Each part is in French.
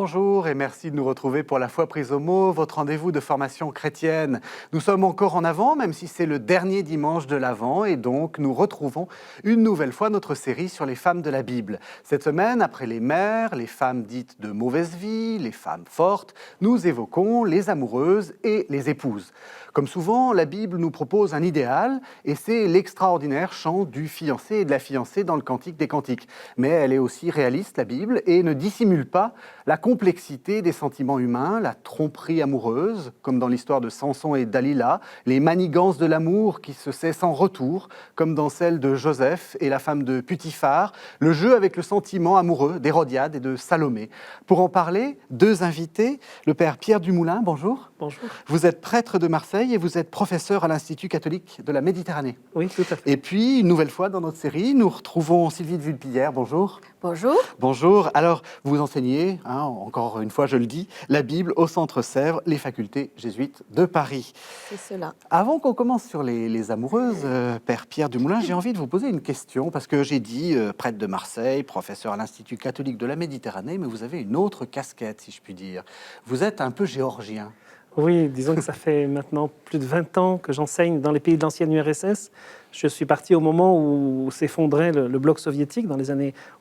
bonjour et merci de nous retrouver pour La Foi prise au mot, votre rendez-vous de formation chrétienne. Nous sommes encore en avant, même si c'est le dernier dimanche de l'Avent, et donc nous retrouvons une nouvelle fois notre série sur les femmes de la Bible. Cette semaine, après les mères, les femmes dites de mauvaise vie, les femmes fortes, nous évoquons les amoureuses et les épouses. Comme souvent, la Bible nous propose un idéal, et c'est l'extraordinaire chant du fiancé et de la fiancée dans le Cantique des Cantiques. Mais elle est aussi réaliste, la Bible, et ne dissimule pas la complexité des sentiments humains, la tromperie amoureuse, comme dans l'histoire de Samson et Dalila, les manigances de l'amour qui se sait sans retour, comme dans celle de Joseph et la femme de Putiphar, le jeu avec le sentiment amoureux d'Hérodiade et de Salomé. Pour en parler, deux invités, le père Pierre Dumoulin, bonjour. Bonjour. Vous êtes prêtre de Marseille et vous êtes professeur à l'Institut catholique de la Méditerranée. Oui, tout à fait. Et puis, une nouvelle fois dans notre série, nous retrouvons Sylvie de Vulpillière, bonjour. Bonjour. Bonjour. Alors, vous enseignez, encore une fois je le dis, la Bible au Centre Sèvres, les facultés jésuites de Paris. C'est cela. Avant qu'on commence sur les amoureuses, Père Pierre Dumoulin, j'ai envie de vous poser une question, parce que j'ai dit prêtre de Marseille, professeur à l'Institut catholique de la Méditerranée, mais vous avez une autre casquette, si je puis dire. Vous êtes un peu géorgien. Oui, disons que ça fait maintenant plus de 20 ans que j'enseigne dans les pays de l'ancienne URSS. Je suis parti au moment où s'effondrait le bloc soviétique, au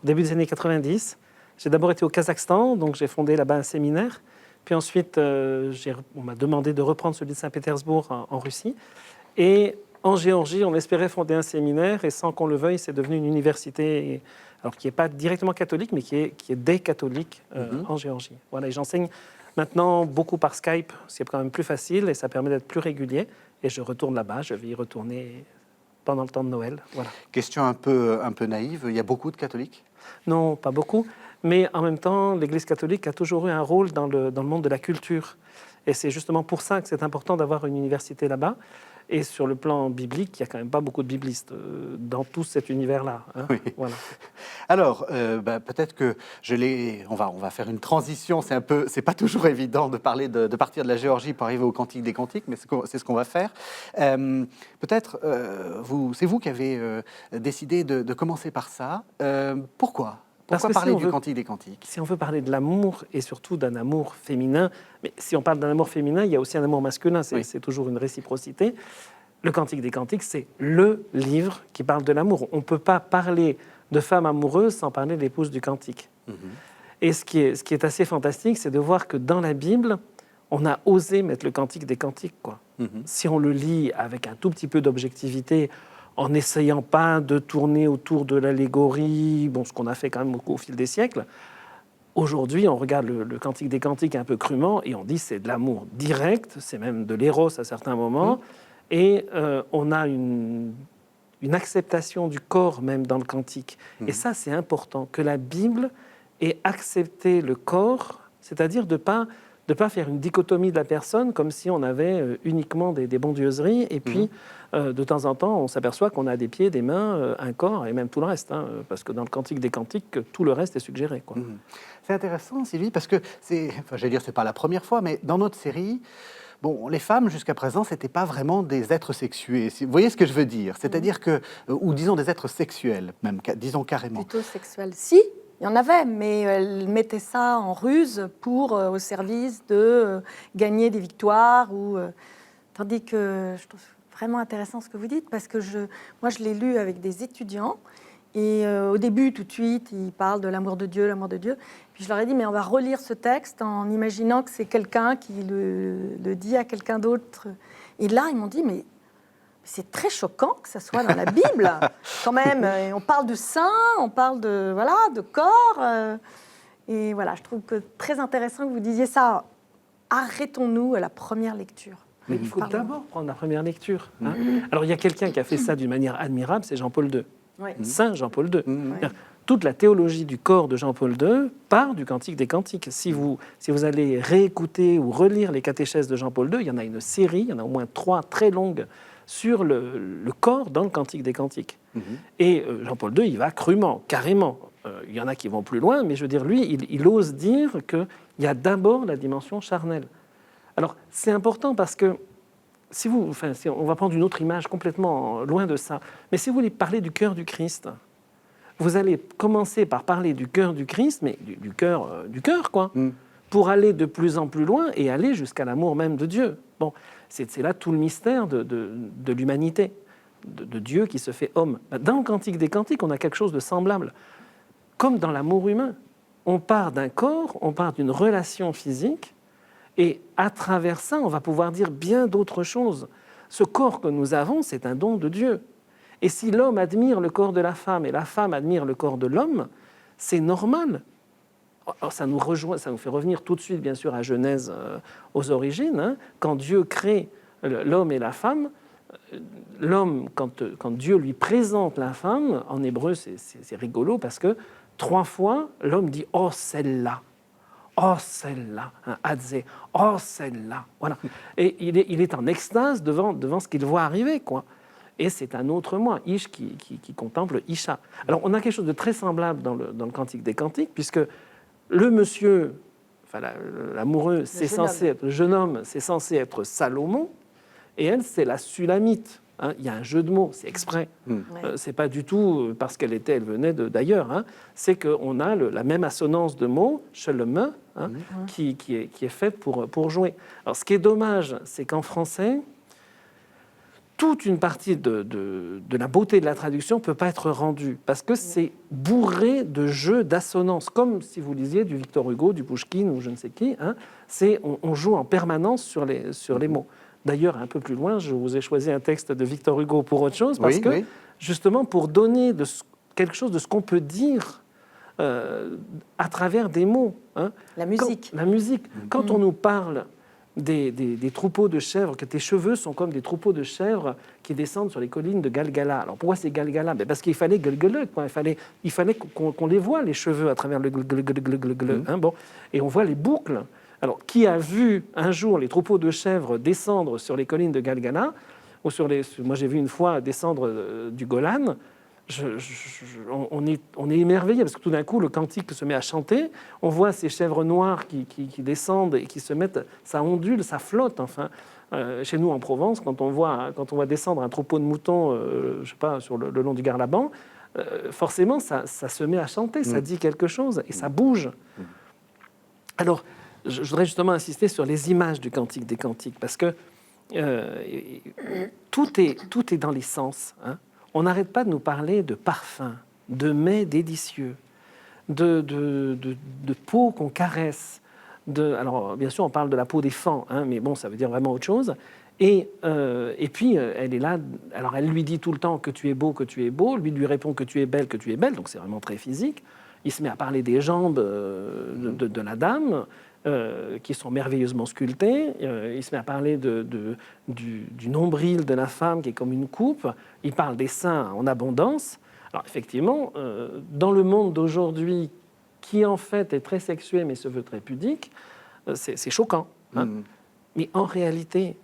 début des années 90. J'ai d'abord été au Kazakhstan, donc j'ai fondé là-bas un séminaire. Puis ensuite, on m'a demandé de reprendre celui de Saint-Pétersbourg en Russie. Et en Géorgie, on espérait fonder un séminaire, et sans qu'on le veuille, c'est devenu une université, alors qui n'est pas directement catholique, mais qui est des catholiques en Géorgie. Voilà, et j'enseigne maintenant beaucoup par Skype, c'est quand même plus facile et ça permet d'être plus régulier. Et je retourne là-bas, je vais y retourner pendant le temps de Noël. Voilà. Question un peu naïve, il y a beaucoup de catholiques ? Non, pas beaucoup. Mais en même temps, l'Église catholique a toujours eu un rôle dans le monde de la culture. Et c'est justement pour ça que c'est important d'avoir une université là-bas. Et sur le plan biblique, il n'y a quand même pas beaucoup de biblistes dans tout cet univers-là. Hein. Oui. Voilà. Alors, peut-être que on va faire une transition. C'est pas toujours évident de partir de la Géorgie pour arriver au Cantique des Cantiques, mais c'est ce qu'on va faire. Peut-être, c'est vous qui avez décidé de commencer par ça. Pourquoi parler du Cantique des Cantiques ? Si on veut parler de l'amour, et surtout d'un amour féminin, mais si on parle d'un amour féminin, il y a aussi un amour masculin, c'est toujours une réciprocité. Le Cantique des Cantiques, c'est le livre qui parle de l'amour. On ne peut pas parler de femme amoureuse sans parler de l'épouse du Cantique. Et ce qui est assez fantastique, c'est de voir que dans la Bible, on a osé mettre le Cantique des Cantiques, quoi. Si on le lit avec un tout petit peu d'objectivité, en n'essayant pas de tourner autour de l'allégorie, ce qu'on a fait quand même au fil des siècles. Aujourd'hui, on regarde le Cantique des Cantiques un peu crûment et on dit c'est de l'amour direct, c'est même de l'éros à certains moments, et on a une acceptation du corps même dans le Cantique. Et ça, c'est important, que la Bible ait accepté le corps, c'est-à-dire de pas faire une dichotomie de la personne comme si on avait uniquement des bondieuseries et puis de temps en temps on s'aperçoit qu'on a des pieds, des mains, un corps et même tout le reste, parce que dans le Cantique des Cantiques, tout le reste est suggéré, quoi. C'est intéressant, Sylvie, parce que c'est pas la première fois, mais dans notre série, les femmes, jusqu'à présent, c'était pas vraiment des êtres sexués. Vous voyez ce que je veux dire ? C'est-à-dire que, ou disons des êtres sexuels, même, disons carrément. Plutôt sexuels. Si, il y en avait, mais elles mettaient ça en ruse au service de gagner des victoires. Tandis que je trouve vraiment intéressant ce que vous dites, parce que moi, je l'ai lu avec des étudiants. Et au début, tout de suite, ils parlent de l'amour de Dieu, l'amour de Dieu. Puis je leur ai dit, mais on va relire ce texte en imaginant que c'est quelqu'un qui le dit à quelqu'un d'autre. Et là, ils m'ont dit, mais c'est très choquant que ça soit dans la Bible, quand même. Et on parle de sein, on parle de corps. Et voilà, je trouve que très intéressant que vous disiez ça. Arrêtons-nous à la première lecture. Mais il faut d'abord prendre la première lecture. Alors, il y a quelqu'un qui a fait ça d'une manière admirable, c'est Jean-Paul II. Oui. Saint Jean-Paul II. Toute la théologie du corps de Jean-Paul II part du Cantique des Cantiques. Si vous allez réécouter ou relire les catéchèses de Jean-Paul II, il y en a une série, il y en a au moins 3 très longues, sur le corps dans le Cantique des Cantiques. Et Jean-Paul II, il va crûment, carrément. Il y en a qui vont plus loin, mais je veux dire, lui, il ose dire qu'il y a d'abord la dimension charnelle. Alors, c'est important parce que on va prendre une autre image complètement loin de ça, mais si vous voulez parler du cœur du Christ, vous allez commencer par parler du cœur du Christ, mais du cœur, quoi. pour aller de plus en plus loin et aller jusqu'à l'amour même de Dieu. Bon, c'est là tout le mystère de l'humanité, de Dieu qui se fait homme. Dans le Cantique des Cantiques, on a quelque chose de semblable. Comme dans l'amour humain, on part d'un corps, on part d'une relation physique, et à travers ça, on va pouvoir dire bien d'autres choses. Ce corps que nous avons, c'est un don de Dieu. Et si l'homme admire le corps de la femme et la femme admire le corps de l'homme, c'est normal. Alors, ça nous rejoint, ça nous fait revenir tout de suite, bien sûr, à Genèse, aux origines. Hein. Quand Dieu crée l'homme et la femme, l'homme, quand Dieu lui présente la femme, en hébreu, c'est rigolo parce que 3 fois, l'homme dit « Oh, celle-là ». Oh, celle-là, Hadze, oh, celle-là. Voilà. Et il est en extase devant ce qu'il voit arriver, quoi. Et c'est un autre moi, Ish, qui contemple Isha. Alors, on a quelque chose de très semblable dans le Cantique des Cantiques, puisque le monsieur, enfin, l'amoureux, le jeune homme, c'est censé être Salomon, et elle, c'est la Sulamite. Hein, il y a un jeu de mots, c'est exprès. C'est pas du tout parce elle venait d'ailleurs. Hein. C'est qu'on a la même assonance de mots, sheleme, hein, qui est faite pour jouer. Alors, ce qui est dommage, c'est qu'en français, toute une partie de la beauté de la traduction ne peut pas être rendue parce que c'est bourré de jeux d'assonance, comme si vous lisiez du Victor Hugo, du Pouchkine ou je ne sais qui. Hein. On joue en permanence sur les mots. D'ailleurs, un peu plus loin, je vous ai choisi un texte de Victor Hugo pour autre chose, parce que, justement, pour donner quelque chose de ce qu'on peut dire à travers des mots. Hein. La musique. La musique. Quand on nous parle des troupeaux de chèvres, que tes cheveux sont comme des troupeaux de chèvres qui descendent sur les collines de Galgala. Alors, pourquoi c'est Galgala? Parce qu'il fallait gueule, quoi. Il fallait qu'on les voit, les cheveux, à travers le gueule. Hein, bon. Et on voit les boucles. Alors, qui a vu un jour les troupeaux de chèvres descendre sur les collines de Galgala, ou moi j'ai vu une fois descendre du Golan, on est émerveillé parce que tout d'un coup le cantique se met à chanter, on voit ces chèvres noires qui descendent et qui se mettent, ça ondule, ça flotte. Enfin, chez nous en Provence, quand on voit descendre un troupeau de moutons, je sais pas, sur le long du Garlaban, forcément ça se met à chanter, ça dit quelque chose et ça bouge. Alors, je voudrais justement insister sur les images du Cantique des Cantiques, parce que tout est dans les sens. Hein. On n'arrête pas de nous parler de parfums, de mets délicieux, de peau qu'on caresse. Alors, bien sûr, on parle de la peau des fans, hein, mais bon, ça veut dire vraiment autre chose. Et puis, elle est là. Alors, elle lui dit tout le temps que tu es beau, lui répond que tu es belle, donc c'est vraiment très physique. Il se met à parler des jambes de la dame, qui sont merveilleusement sculptées. Il se met à parler du nombril de la femme qui est comme une coupe. Il parle des seins en abondance. Alors effectivement, dans le monde d'aujourd'hui, qui en fait est très sexué mais se veut très pudique, c'est choquant. Hein. Mais en réalité,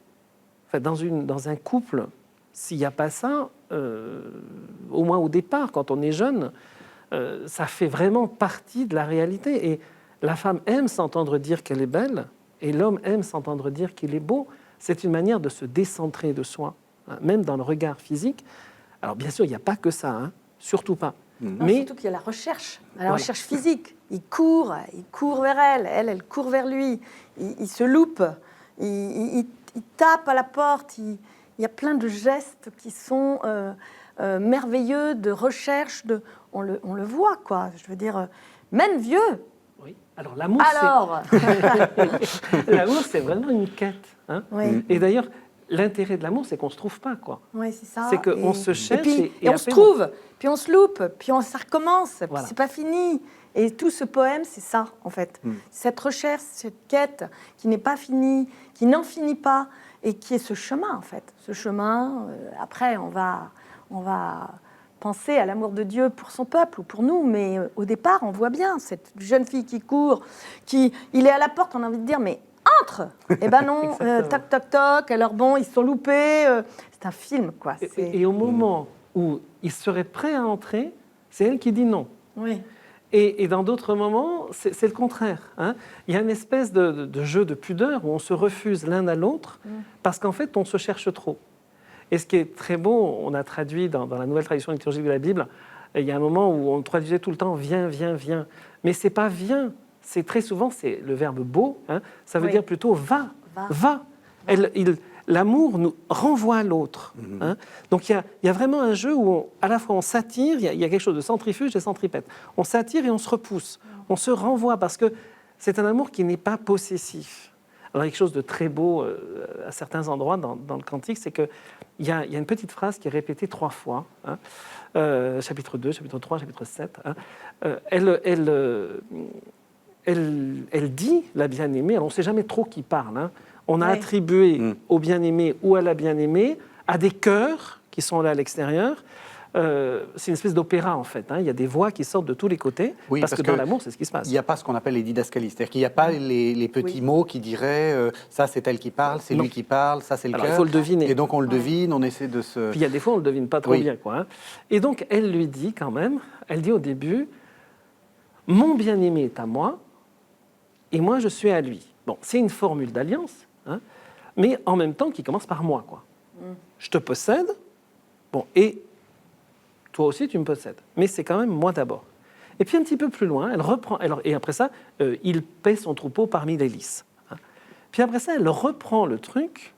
dans un couple, s'il n'y a pas ça, au moins au départ, quand on est jeune, ça fait vraiment partie de la réalité. Et la femme aime s'entendre dire qu'elle est belle et l'homme aime s'entendre dire qu'il est beau. C'est une manière de se décentrer de soi, hein, même dans le regard physique. Alors bien sûr, il n'y a pas que ça, hein, surtout pas. Non, mais surtout qu'il y a la recherche physique. Il court vers elle, elle court vers lui. Il se loupe, il tape à la porte. Il y a plein de gestes qui sont merveilleux, de recherche. On le voit, quoi. Je veux dire, même vieux. Oui. Alors l'amour, l'amour, c'est vraiment une quête. Hein. Oui. Et d'ailleurs, l'intérêt de l'amour, c'est qu'on se trouve pas, quoi. Oui, c'est ça. C'est qu'on se cherche et on se trouve, puis on se loupe, puis ça recommence, voilà. Puis c'est pas fini. Et tout ce poème, c'est ça, en fait. Cette recherche, cette quête qui n'est pas finie, qui n'en finit pas, et qui est ce chemin, en fait. Ce chemin, après, on va penser à l'amour de Dieu pour son peuple ou pour nous, mais au départ, on voit bien cette jeune fille qui court, il est à la porte, on a envie de dire, mais entre. Eh ben non, toc, toc, toc, alors bon, ils se sont loupés, c'est un film, quoi. Et au moment où il serait prêt à entrer, c'est elle qui dit non. Oui. Et dans d'autres moments, c'est le contraire. Hein. Il y a une espèce de jeu de pudeur où on se refuse l'un à l'autre parce qu'en fait, on se cherche trop. Et ce qui est très beau, on a traduit dans la nouvelle tradition liturgique de la Bible, il y a un moment où on traduisait tout le temps « viens, viens, viens ». Mais c'est pas « viens », c'est très souvent, c'est le verbe beau, hein, ça veut Oui. dire plutôt va, Va. va. L'amour nous renvoie à l'autre. Hein. Donc il y a vraiment un jeu où à la fois on s'attire, il y a quelque chose de centrifuge et centripète. On s'attire et on se repousse, on se renvoie parce que c'est un amour qui n'est pas possessif. Alors, il y a quelque chose de très beau à certains endroits dans le Cantique, c'est qu'il y a une petite phrase qui est répétée 3 fois, hein, chapitre 2, chapitre 3, chapitre 7. Hein, elle dit, la bien-aimée, alors on ne sait jamais trop qui parle, hein, on a Ouais. attribué au bien-aimé ou à la bien-aimée à des chœurs qui sont là à l'extérieur. C'est une espèce d'opéra en fait. Hein. Il y a des voix qui sortent de tous les côtés Oui, parce que dans l'amour, c'est ce qui se passe. Il n'y a pas ce qu'on appelle les didascalies, c'est-à-dire qu'il n'y a pas les petits mots qui diraient ça c'est elle qui parle, c'est Non. lui qui parle, ça c'est le Alors, cœur. il faut le deviner. Et donc on le devine, on essaie de se... Puis il y a des fois, on ne le devine pas trop Oui. bien. Quoi, hein. Et donc, elle lui dit quand même, elle dit au début, « Mon bien-aimé est à moi, et moi, je suis à lui. » Bon, c'est une formule d'alliance, hein, mais en même temps qui commence par moi. Quoi. Je te possède, bon, et toi aussi, tu me possèdes. Mais c'est quand même moi d'abord. Et puis un petit peu plus loin, elle reprend, et après ça, il paie son troupeau parmi les lys. Hein. Puis après ça, elle reprend le truc,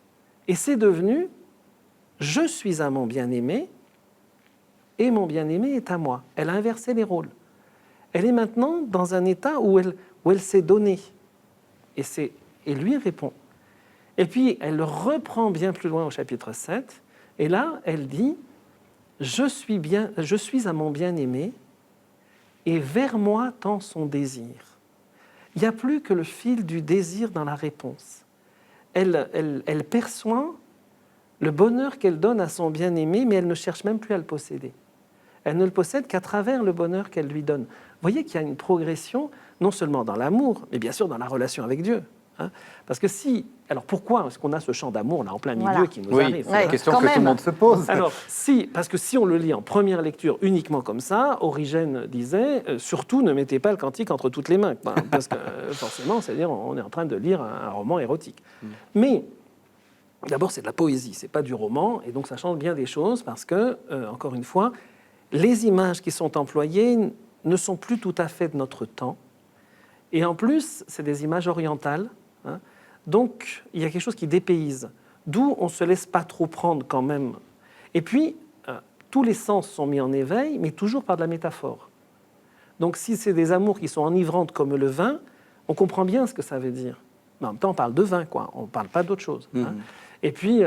et c'est devenu « Je suis à mon bien-aimé, et mon bien-aimé est à moi. » Elle a inversé les rôles. Elle est maintenant dans un état où elle s'est donnée. Et lui répond. Et puis, elle le reprend bien plus loin au chapitre 7. Et là, elle dit « Je suis à mon bien-aimé, et vers moi tend son désir. » Il n'y a plus que le fil du désir dans la réponse. Elle perçoit le bonheur qu'elle donne à son bien-aimé, mais elle ne cherche même plus à le posséder. Elle ne le possède qu'à travers le bonheur qu'elle lui donne. Vous voyez qu'il y a une progression, non seulement dans l'amour, mais bien sûr dans la relation avec Dieu. Hein. Parce que si... Alors pourquoi est-ce qu'on a ce champ d'amour là en plein milieu Voilà. qui nous Oui, arrive c'est la Ouais, question quand que tout le même. monde se pose. Alors, parce que si on le lit en première lecture uniquement comme ça, Origène disait surtout ne mettez pas le cantique entre toutes les mains, quoi, parce que forcément, c'est-à-dire on est en train de lire un roman érotique. Mais d'abord, c'est de la poésie, c'est pas du roman, et donc ça change bien des choses parce que, encore une fois, les images qui sont employées ne sont plus tout à fait de notre temps, et en plus, c'est des images orientales. Hein. Donc, il y a quelque chose qui dépayse, d'où on ne se laisse pas trop prendre quand même. Et puis, tous les sens sont mis en éveil, mais toujours par de la métaphore. Donc, si c'est des amours qui sont enivrantes comme le vin, on comprend bien ce que ça veut dire. Mais en même temps, on parle de vin, quoi. On ne parle pas d'autre chose. Hein. Et puis,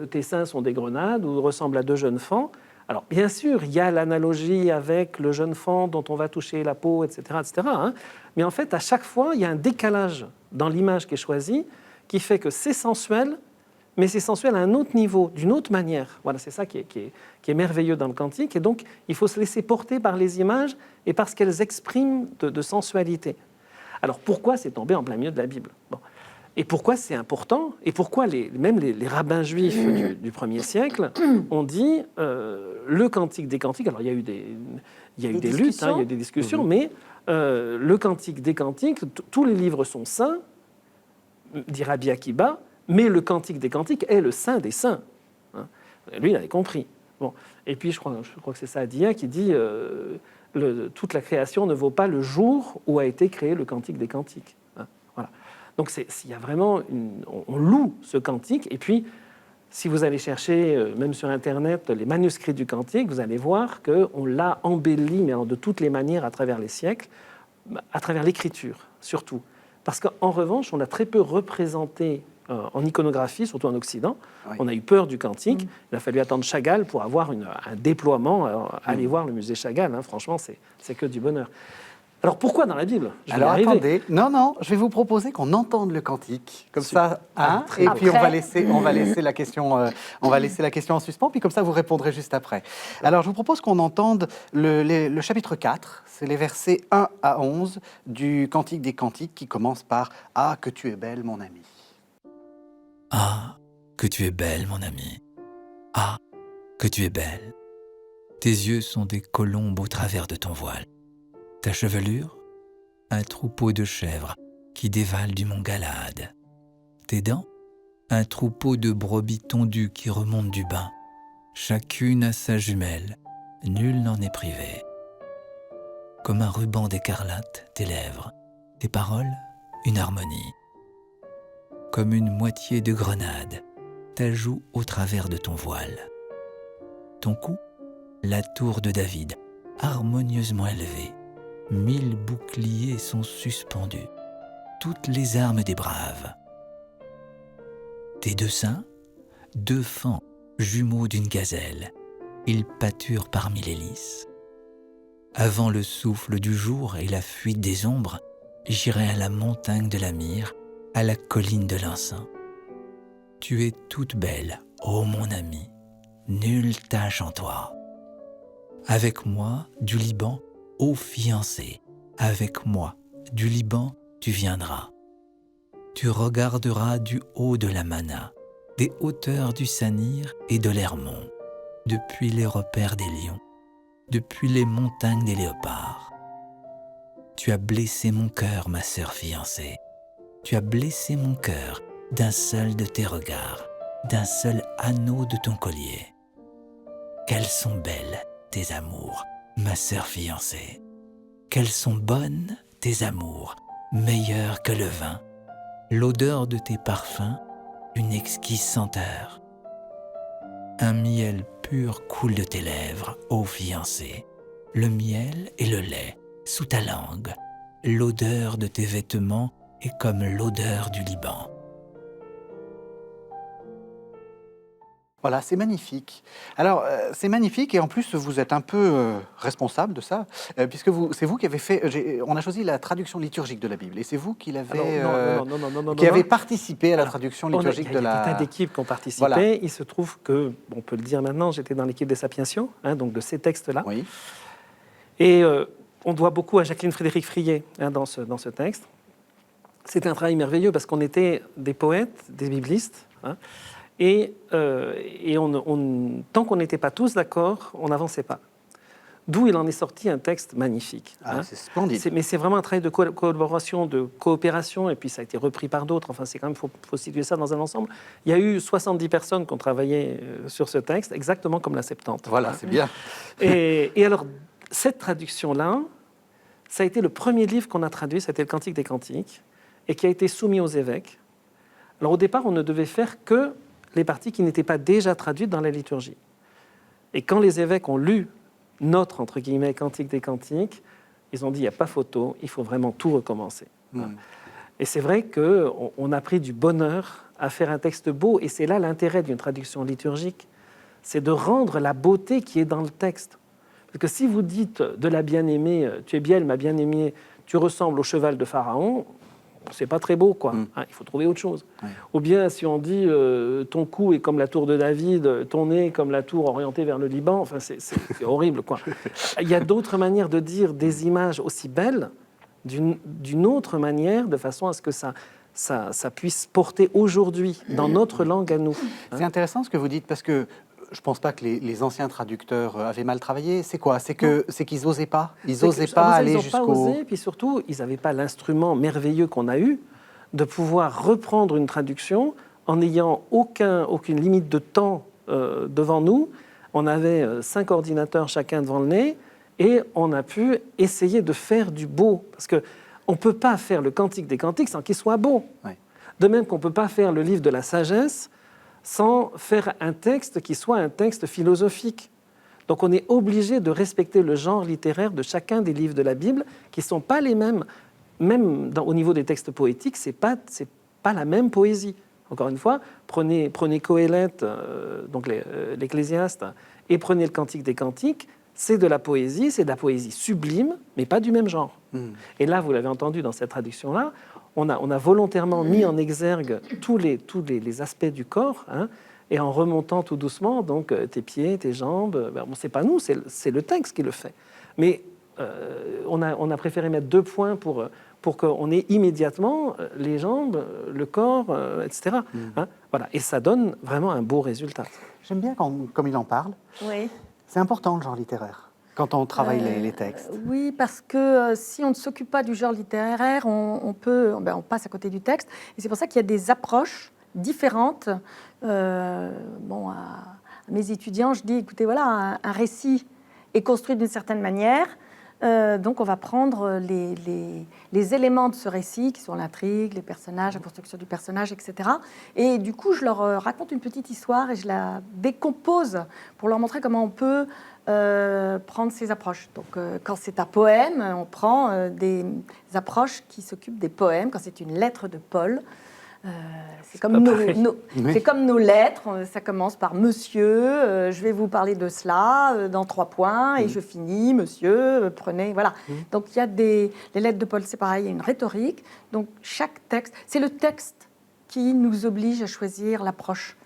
tes seins sont des grenades ou ressemblent à 2 jeunes faons. Alors, bien sûr, il y a l'analogie avec le jeune faon dont on va toucher la peau, etc. etc. Hein. Mais en fait, à chaque fois, il y a un décalage dans l'image qui est choisie qui fait que c'est sensuel, mais c'est sensuel à un autre niveau, d'une autre manière. Voilà, c'est ça qui est merveilleux dans le cantique. Et donc, il faut se laisser porter par les images et par ce qu'elles expriment de sensualité. Alors, pourquoi c'est tombé en plein milieu de la Bible ? Bon. Et pourquoi c'est important ? Et pourquoi même les rabbins juifs du 1er siècle ont dit le cantique des cantiques. Alors, il y a eu des luttes, hein, il y a eu des discussions, mais le cantique des cantiques, tous les livres sont saints, dit Rabbi Akiba, mais le cantique des cantiques est le saint des saints. Hein. Lui, il avait compris. Bon. Et puis, je crois que c'est Saadia qui dit toute la création ne vaut pas le jour où a été créé le cantique des cantiques. Hein. Voilà. Donc, il y a vraiment on loue ce cantique. Et puis, si vous allez chercher, même sur Internet, les manuscrits du cantique, vous allez voir qu'on l'a embelli, mais de toutes les manières, à travers les siècles, à travers l'écriture, surtout. Parce qu'en revanche, on a très peu représenté en iconographie, surtout en Occident. Oui. On a eu peur du cantique. Il a fallu attendre Chagall pour avoir un déploiement. Allez voir le musée Chagall, hein, franchement, c'est que du bonheur. Alors pourquoi dans la Bible ? Alors attendez, non, je vais vous proposer qu'on entende le cantique, comme ça, hein, et puis on va laisser la question en suspens, puis comme ça vous répondrez juste après. Alors je vous propose qu'on entende le chapitre 4, c'est les versets 1 à 11 du Cantique des Cantiques qui commence par « Ah, que tu es belle, mon ami ». Ah, que tu es belle, mon ami. Ah, que tu es belle. Tes yeux sont des colombes au travers de ton voile. Ta chevelure, un troupeau de chèvres qui dévalent du mont Galade. Tes dents, un troupeau de brebis tondues qui remontent du bain. Chacune a sa jumelle, nul n'en est privé. Comme un ruban d'écarlate, tes lèvres, tes paroles, une harmonie. Comme une moitié de grenade, ta joue au travers de ton voile. Ton cou, la tour de David, harmonieusement élevée. 1000 boucliers sont suspendus, toutes les armes des braves. Tes 2 seins, 2 fans, jumeaux d'une gazelle, ils pâturent parmi les lys. Avant le souffle du jour et la fuite des ombres, j'irai à la montagne de la myrrhe, à la colline de l'encens. Tu es toute belle, ô mon ami, nulle tache en toi. Avec moi, du Liban, ô fiancé, avec moi, du Liban, tu viendras. Tu regarderas du haut de la Mana, des hauteurs du Sanir et de l'Hermon, depuis les repères des lions, depuis les montagnes des léopards. Tu as blessé mon cœur, ma sœur fiancée. Tu as blessé mon cœur d'un seul de tes regards, d'un seul anneau de ton collier. Quelles sont belles tes amours, ma sœur fiancée. Quelles sont bonnes tes amours, meilleures que le vin. L'odeur de tes parfums, une exquise senteur. Un miel pur coule de tes lèvres, ô fiancée. Le miel et le lait sous ta langue. L'odeur de tes vêtements est comme l'odeur du Liban. Voilà, c'est magnifique. Alors, c'est magnifique et en plus, vous êtes un peu responsable de ça, puisque c'est vous qui avez fait... on a choisi la traduction liturgique de la Bible et c'est vous qui l'avez... qui avez participé à la traduction liturgique de la... Il y a des tas d'équipes qui ont participé. Voilà. Il se trouve que, on peut le dire maintenant, j'étais dans l'équipe des Sapientiaux, donc de ces textes-là. Oui. Et on doit beaucoup à Jacqueline Frédéric Frié dans ce texte. C'était un travail merveilleux parce qu'on était des poètes, des biblistes, et tant qu'on n'était pas tous d'accord, on n'avançait pas. D'où il en est sorti un texte magnifique. C'est splendide. Mais c'est vraiment un travail de collaboration, de coopération, et puis ça a été repris par d'autres. Enfin, c'est quand même, faut situer ça dans un ensemble. Il y a eu 70 personnes qui ont travaillé sur ce texte, exactement comme la Septante. Voilà, c'est bien. Et alors, cette traduction-là, ça a été le premier livre qu'on a traduit, c'était le Cantique des Cantiques, et qui a été soumis aux évêques. Alors, au départ, on ne devait faire que les parties qui n'étaient pas déjà traduites dans la liturgie. Et quand les évêques ont lu notre, entre guillemets, Cantique des Cantiques, ils ont dit, il n'y a pas photo, il faut vraiment tout recommencer. Et c'est vrai qu'on a pris du bonheur à faire un texte beau, et c'est là l'intérêt d'une traduction liturgique, c'est de rendre la beauté qui est dans le texte. Parce que si vous dites de la bien-aimée, tu es bien, ma bien-aimée, tu ressembles au cheval de Pharaon, c'est pas très beau, quoi. Il faut trouver autre chose. Ouais. Ou bien, si on dit ton cou est comme la tour de David, ton nez est comme la tour orientée vers le Liban, enfin, c'est horrible, quoi. Il y a d'autres manières de dire des images aussi belles, d'une autre manière, de façon à ce que ça puisse porter aujourd'hui dans notre langue à nous. C'est intéressant ce que vous dites, parce que je ne pense pas que les anciens traducteurs avaient mal travaillé. C'est quoi? C'est qu'ils n'osaient pas. Ils n'osaient pas aller jusqu'au... Ils n'ont pas osé, puis surtout, ils n'avaient pas l'instrument merveilleux qu'on a eu de pouvoir reprendre une traduction en n'ayant aucune limite de temps devant nous. On avait 5 ordinateurs chacun devant le nez et on a pu essayer de faire du beau. Parce qu'on ne peut pas faire le Cantique des Cantiques sans qu'il soit beau. Ouais. De même qu'on ne peut pas faire le livre de la sagesse sans faire un texte qui soit un texte philosophique. Donc on est obligé de respecter le genre littéraire de chacun des livres de la Bible, qui ne sont pas les mêmes. Même au niveau des textes poétiques, ce n'est pas la même poésie. Encore une fois, prenez Coëlette, donc l'Ecclésiaste, et prenez le Cantique des Cantiques, c'est de la poésie sublime, mais pas du même genre. Et là, vous l'avez entendu dans cette traduction-là, on a volontairement mis en exergue tous les aspects du corps, et en remontant tout doucement, donc tes pieds, tes jambes, c'est pas nous, c'est le texte qui le fait. Mais on a préféré mettre 2 points pour qu'on ait immédiatement les jambes, le corps, etc. Voilà. Et ça donne vraiment un beau résultat. J'aime bien comme il en parle. Oui. C'est important le genre littéraire quand on travaille les textes. Oui, parce que si on ne s'occupe pas du genre littéraire, on passe à côté du texte. Et c'est pour ça qu'il y a des approches différentes. À mes étudiants, je dis, écoutez, voilà, un récit est construit d'une certaine manière. Donc on va prendre les éléments de ce récit, qui sont l'intrigue, les personnages, la construction du personnage, etc. Et du coup, je leur raconte une petite histoire et je la décompose pour leur montrer comment on peut prendre ces approches. Donc quand c'est un poème, on prend des approches qui s'occupent des poèmes. Quand c'est une lettre de Paul, c'est comme nos lettres. Ça commence par monsieur, je vais vous parler de cela dans 3 points, et je finis, monsieur, prenez, voilà. Donc il y a les lettres de Paul, c'est pareil, il y a une rhétorique. Donc chaque texte, c'est le texte qui nous oblige à choisir l'approche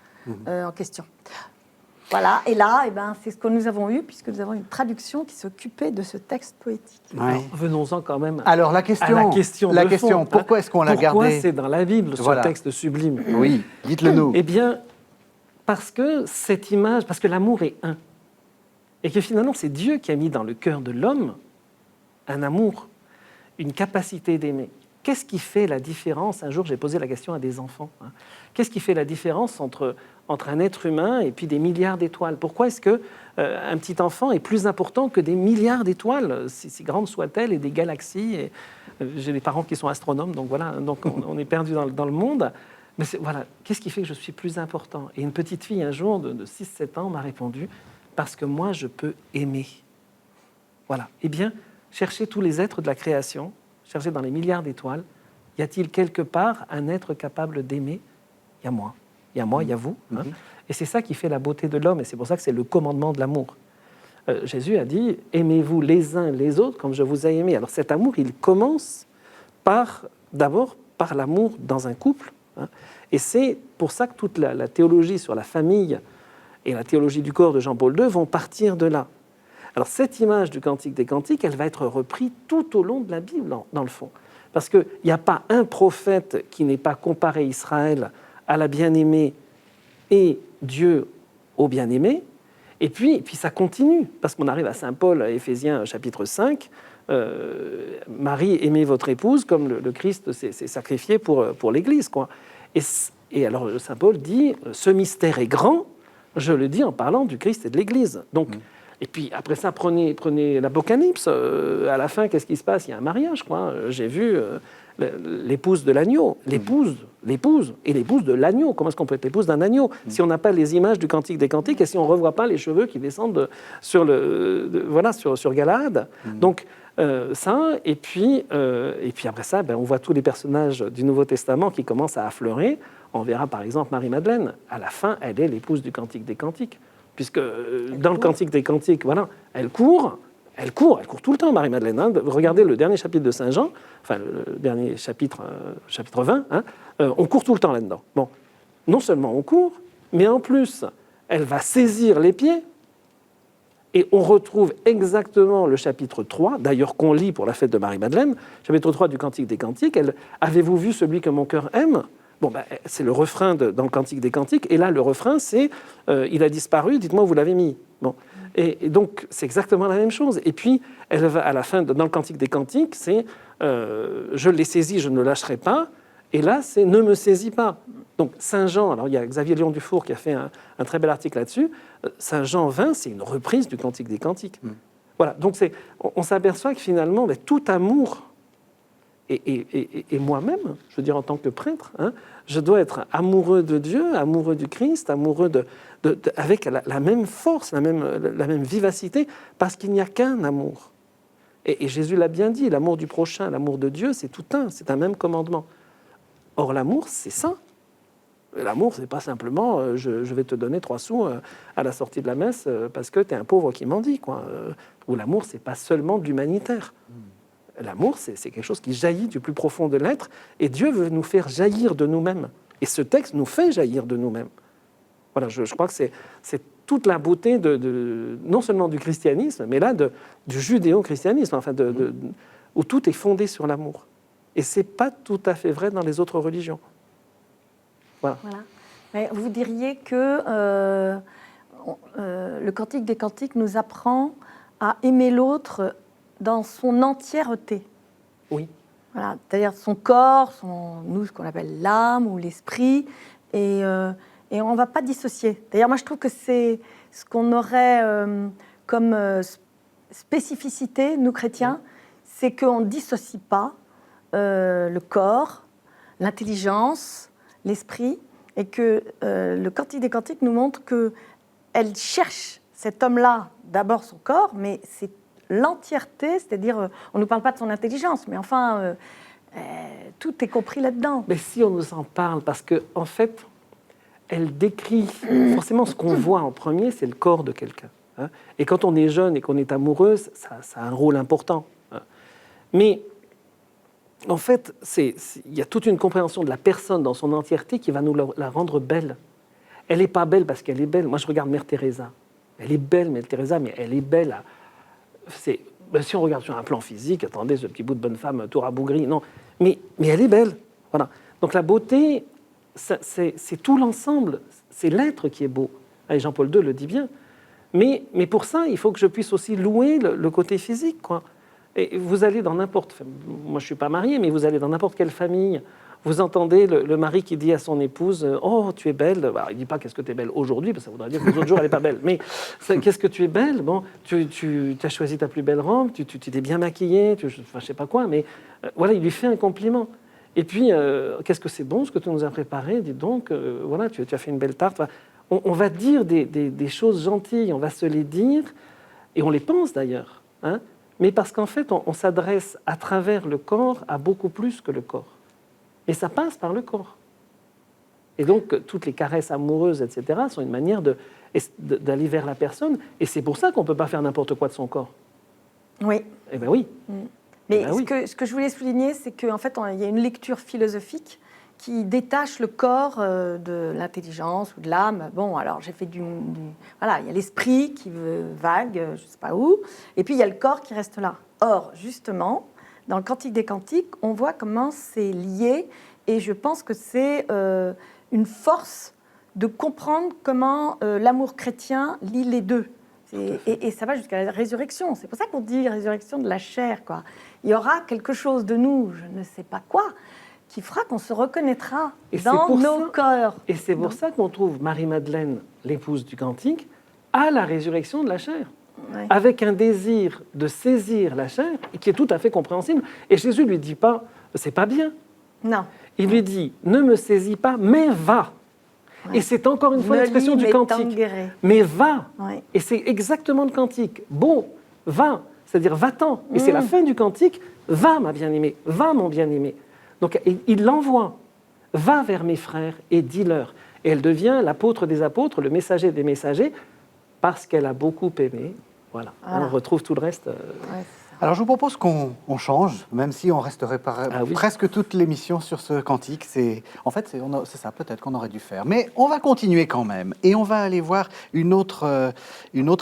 en question. Voilà, et là, c'est ce que nous avons eu, puisque nous avons une traduction qui s'occupait de ce texte poétique. Ouais. Alors, venons-en quand même Alors, la à question, la question, pourquoi est-ce qu'on l'a gardé? Pourquoi c'est dans la Bible, ce texte sublime? Oui, dites-le nous. Eh bien, parce que cette image, parce que l'amour est un. Et que finalement, c'est Dieu qui a mis dans le cœur de l'homme un amour, une capacité d'aimer. Qu'est-ce qui fait la différence? Un jour, j'ai posé la question à des enfants. Qu'est-ce qui fait la différence entre un être humain et puis des milliards d'étoiles? Pourquoi est-ce qu'un petit enfant est plus important que des milliards d'étoiles, si grandes soient-elles, et des galaxies j'ai des parents qui sont astronomes, donc voilà, donc on est perdu dans le monde. Mais voilà, qu'est-ce qui fait que je suis plus important? Et une petite fille, un jour, de 6-7 ans, m'a répondu, parce que moi, je peux aimer. Voilà. Eh bien, cherchez tous les êtres de la création, cherchez dans les milliards d'étoiles, y a-t-il quelque part un être capable d'aimer? Il y a moi. Il y a moi, il y a vous. Et c'est ça qui fait la beauté de l'homme, et c'est pour ça que c'est le commandement de l'amour. Jésus a dit, aimez-vous les uns les autres comme je vous ai aimé. Alors cet amour, il commence d'abord par l'amour dans un couple. Et c'est pour ça que toute la théologie sur la famille et la théologie du corps de Jean-Paul II vont partir de là. Alors cette image du Cantique des Cantiques, elle va être reprise tout au long de la Bible, dans le fond. Parce qu'il n'y a pas un prophète qui n'ait pas comparé Israël à la bien-aimée et Dieu au bien-aimé. Et puis ça continue, parce qu'on arrive à Saint Paul, à Éphésiens chapitre 5, Marie, aimez votre épouse comme le Christ s'est sacrifié pour l'Église, quoi. Et alors Saint Paul dit, ce mystère est grand, je le dis en parlant du Christ et de l'Église. Donc, et puis après ça, prenez l'Apocalypse, à la fin, qu'est-ce qui se passe? Il y a un mariage, quoi. J'ai vu l'épouse de l'agneau, l'épouse et l'épouse de l'agneau. Comment est-ce qu'on peut être l'épouse d'un agneau si on n'a pas les images du Cantique des Cantiques et si on ne revoit pas les cheveux qui descendent sur Galaad? Donc ça, et puis après ça, on voit tous les personnages du Nouveau Testament qui commencent à affleurer. On verra par exemple Marie-Madeleine. À la fin, elle est l'épouse du Cantique des Cantiques, puisque dans le Cantique des Cantiques, voilà, elle court tout le temps, Marie-Madeleine. Regardez le dernier chapitre de Saint Jean, enfin le dernier chapitre 20, on court tout le temps là-dedans. Bon, non seulement on court, mais en plus, elle va saisir les pieds, et on retrouve exactement le chapitre 3, d'ailleurs qu'on lit pour la fête de Marie-Madeleine, chapitre 3 du Cantique des Cantiques, avez-vous vu celui que mon cœur aime? Bon, c'est le refrain dans le Cantique des Cantiques, et là, le refrain, c'est il a disparu, dites-moi où vous l'avez mis. Bon. Et donc, c'est exactement la même chose. Et puis, elle va à la fin, dans le Cantique des Cantiques, c'est je l'ai saisi, je ne le lâcherai pas. Et là, c'est ne me saisis pas. Donc, Saint Jean, alors il y a Xavier Léon Dufour qui a fait un très bel article là-dessus. Saint Jean 20, c'est une reprise du Cantique des Cantiques. Voilà. Donc, on s'aperçoit que finalement, tout amour, et moi-même, je veux dire en tant que prêtre, je dois être amoureux de Dieu, amoureux du Christ, amoureux avec la même force, la même vivacité, parce qu'il n'y a qu'un amour. Et Jésus l'a bien dit, l'amour du prochain, l'amour de Dieu, c'est tout c'est un même commandement. Or, l'amour, c'est ça. L'amour, c'est pas simplement je vais te donner 3 sous à la sortie de la messe parce que tu es un pauvre qui mendie, quoi. Ou l'amour, c'est pas seulement de l'humanitaire. L'amour, c'est quelque chose qui jaillit du plus profond de l'être, et Dieu veut nous faire jaillir de nous-mêmes. Et ce texte nous fait jaillir de nous-mêmes. Voilà, je crois que c'est toute la beauté non seulement du christianisme, mais là du judéo-christianisme, enfin où tout est fondé sur l'amour. Et c'est pas tout à fait vrai dans les autres religions. Voilà. Mais vous diriez que le Cantique des Cantiques nous apprend à aimer l'autre dans son entièreté. Oui. Voilà, c'est-à-dire son corps, ce qu'on appelle l'âme ou l'esprit, et on ne va pas dissocier. D'ailleurs, moi, je trouve que c'est ce qu'on aurait comme spécificité, nous chrétiens, c'est qu'on ne dissocie pas le corps, l'intelligence, l'esprit, et que le Cantique des Cantiques nous montre qu'elle cherche cet homme-là, d'abord son corps, mais c'est l'entièreté, c'est-à-dire, on ne nous parle pas de son intelligence, mais enfin, tout est compris là-dedans. Mais si on nous en parle, parce qu'en en fait, elle décrit forcément ce qu'on voit en premier, c'est le corps de quelqu'un. Hein. Et quand on est jeune et qu'on est amoureuse, ça a un rôle important. Hein. Mais en fait, il y a toute une compréhension de la personne dans son entièreté qui va nous la rendre belle. Elle n'est pas belle parce qu'elle est belle. Moi, je regarde Mère Teresa. Elle est belle, Mère Teresa, mais elle est belle. Si on regarde sur un plan physique, attendez, ce petit bout de bonne femme, tout rabougri, non. Mais elle est belle. Voilà. Donc la beauté, c'est tout l'ensemble. C'est l'être qui est beau. Et Jean-Paul II le dit bien. Mais pour ça, il faut que je puisse aussi louer le côté physique, quoi. Et vous allez dans n'importe... Moi, je ne suis pas mariée, mais vous allez dans n'importe quelle famille. Vous entendez le mari qui dit à son épouse « Oh, tu es belle ». Alors, il ne dit pas « Qu'est-ce que tu es belle aujourd'hui ?» parce que ça voudrait dire que les autres jours, elle n'est pas belle. Mais « Qu'est-ce que tu es belle ?» Bon, tu as choisi ta plus belle robe, tu t'es bien maquillée, je ne sais pas quoi, mais voilà, il lui fait un compliment. Et puis, qu'est-ce que c'est bon ce que tu nous as préparé, dis donc, voilà, tu as fait une belle tarte. Enfin, on va dire des choses gentilles, on va se les dire, et on les pense d'ailleurs, hein, mais parce qu'en fait, on s'adresse à travers le corps à beaucoup plus que le corps. Et ça passe par le corps. Et donc, toutes les caresses amoureuses, etc., sont une manière d'aller vers la personne. Et c'est pour ça qu'on ne peut pas faire n'importe quoi de son corps. Oui. Eh bien oui. Mais Eh ben oui. ce que je voulais souligner, c'est qu'en fait, il y a une lecture philosophique qui détache le corps de l'intelligence ou de l'âme. Bon, alors j'ai fait voilà, il y a l'esprit qui vague, je ne sais pas où, et puis il y a le corps qui reste là. Or, justement, dans le Cantique des Cantiques, on voit comment c'est lié, et je pense que c'est une force de comprendre comment l'amour chrétien lie les deux. Et ça va jusqu'à la résurrection. C'est pour ça qu'on dit résurrection de la chair, quoi. Il y aura quelque chose de nous, je ne sais pas quoi, qui fera qu'on se reconnaîtra dans nos corps. Et c'est pour ça qu'on trouve Marie-Madeleine, l'épouse du Cantique, à la résurrection de la chair. Ouais. Avec un désir de saisir la chair, qui est tout à fait compréhensible. Et Jésus ne lui dit pas, c'est pas bien. Non. Il lui dit, ne me saisis pas, mais va. Ouais. Et c'est encore une fois l'expression du Cantique. Mais va. Ouais. Et c'est exactement le Cantique. Bon, va. C'est-à-dire, va-t'en. Et c'est la fin du Cantique. Va, ma bien-aimée. Va, mon bien-aimé. Donc, il l'envoie. Va vers mes frères et dis-leur. Et elle devient l'apôtre des apôtres, le messager des messagers, parce qu'elle a beaucoup aimé. Voilà. On retrouve tout le reste. Alors, je vous propose qu'on change, même si on resterait presque toute l'émission sur ce cantique. En fait, c'est ça, peut-être qu'on aurait dû faire. Mais on va continuer quand même. Et on va aller voir une autre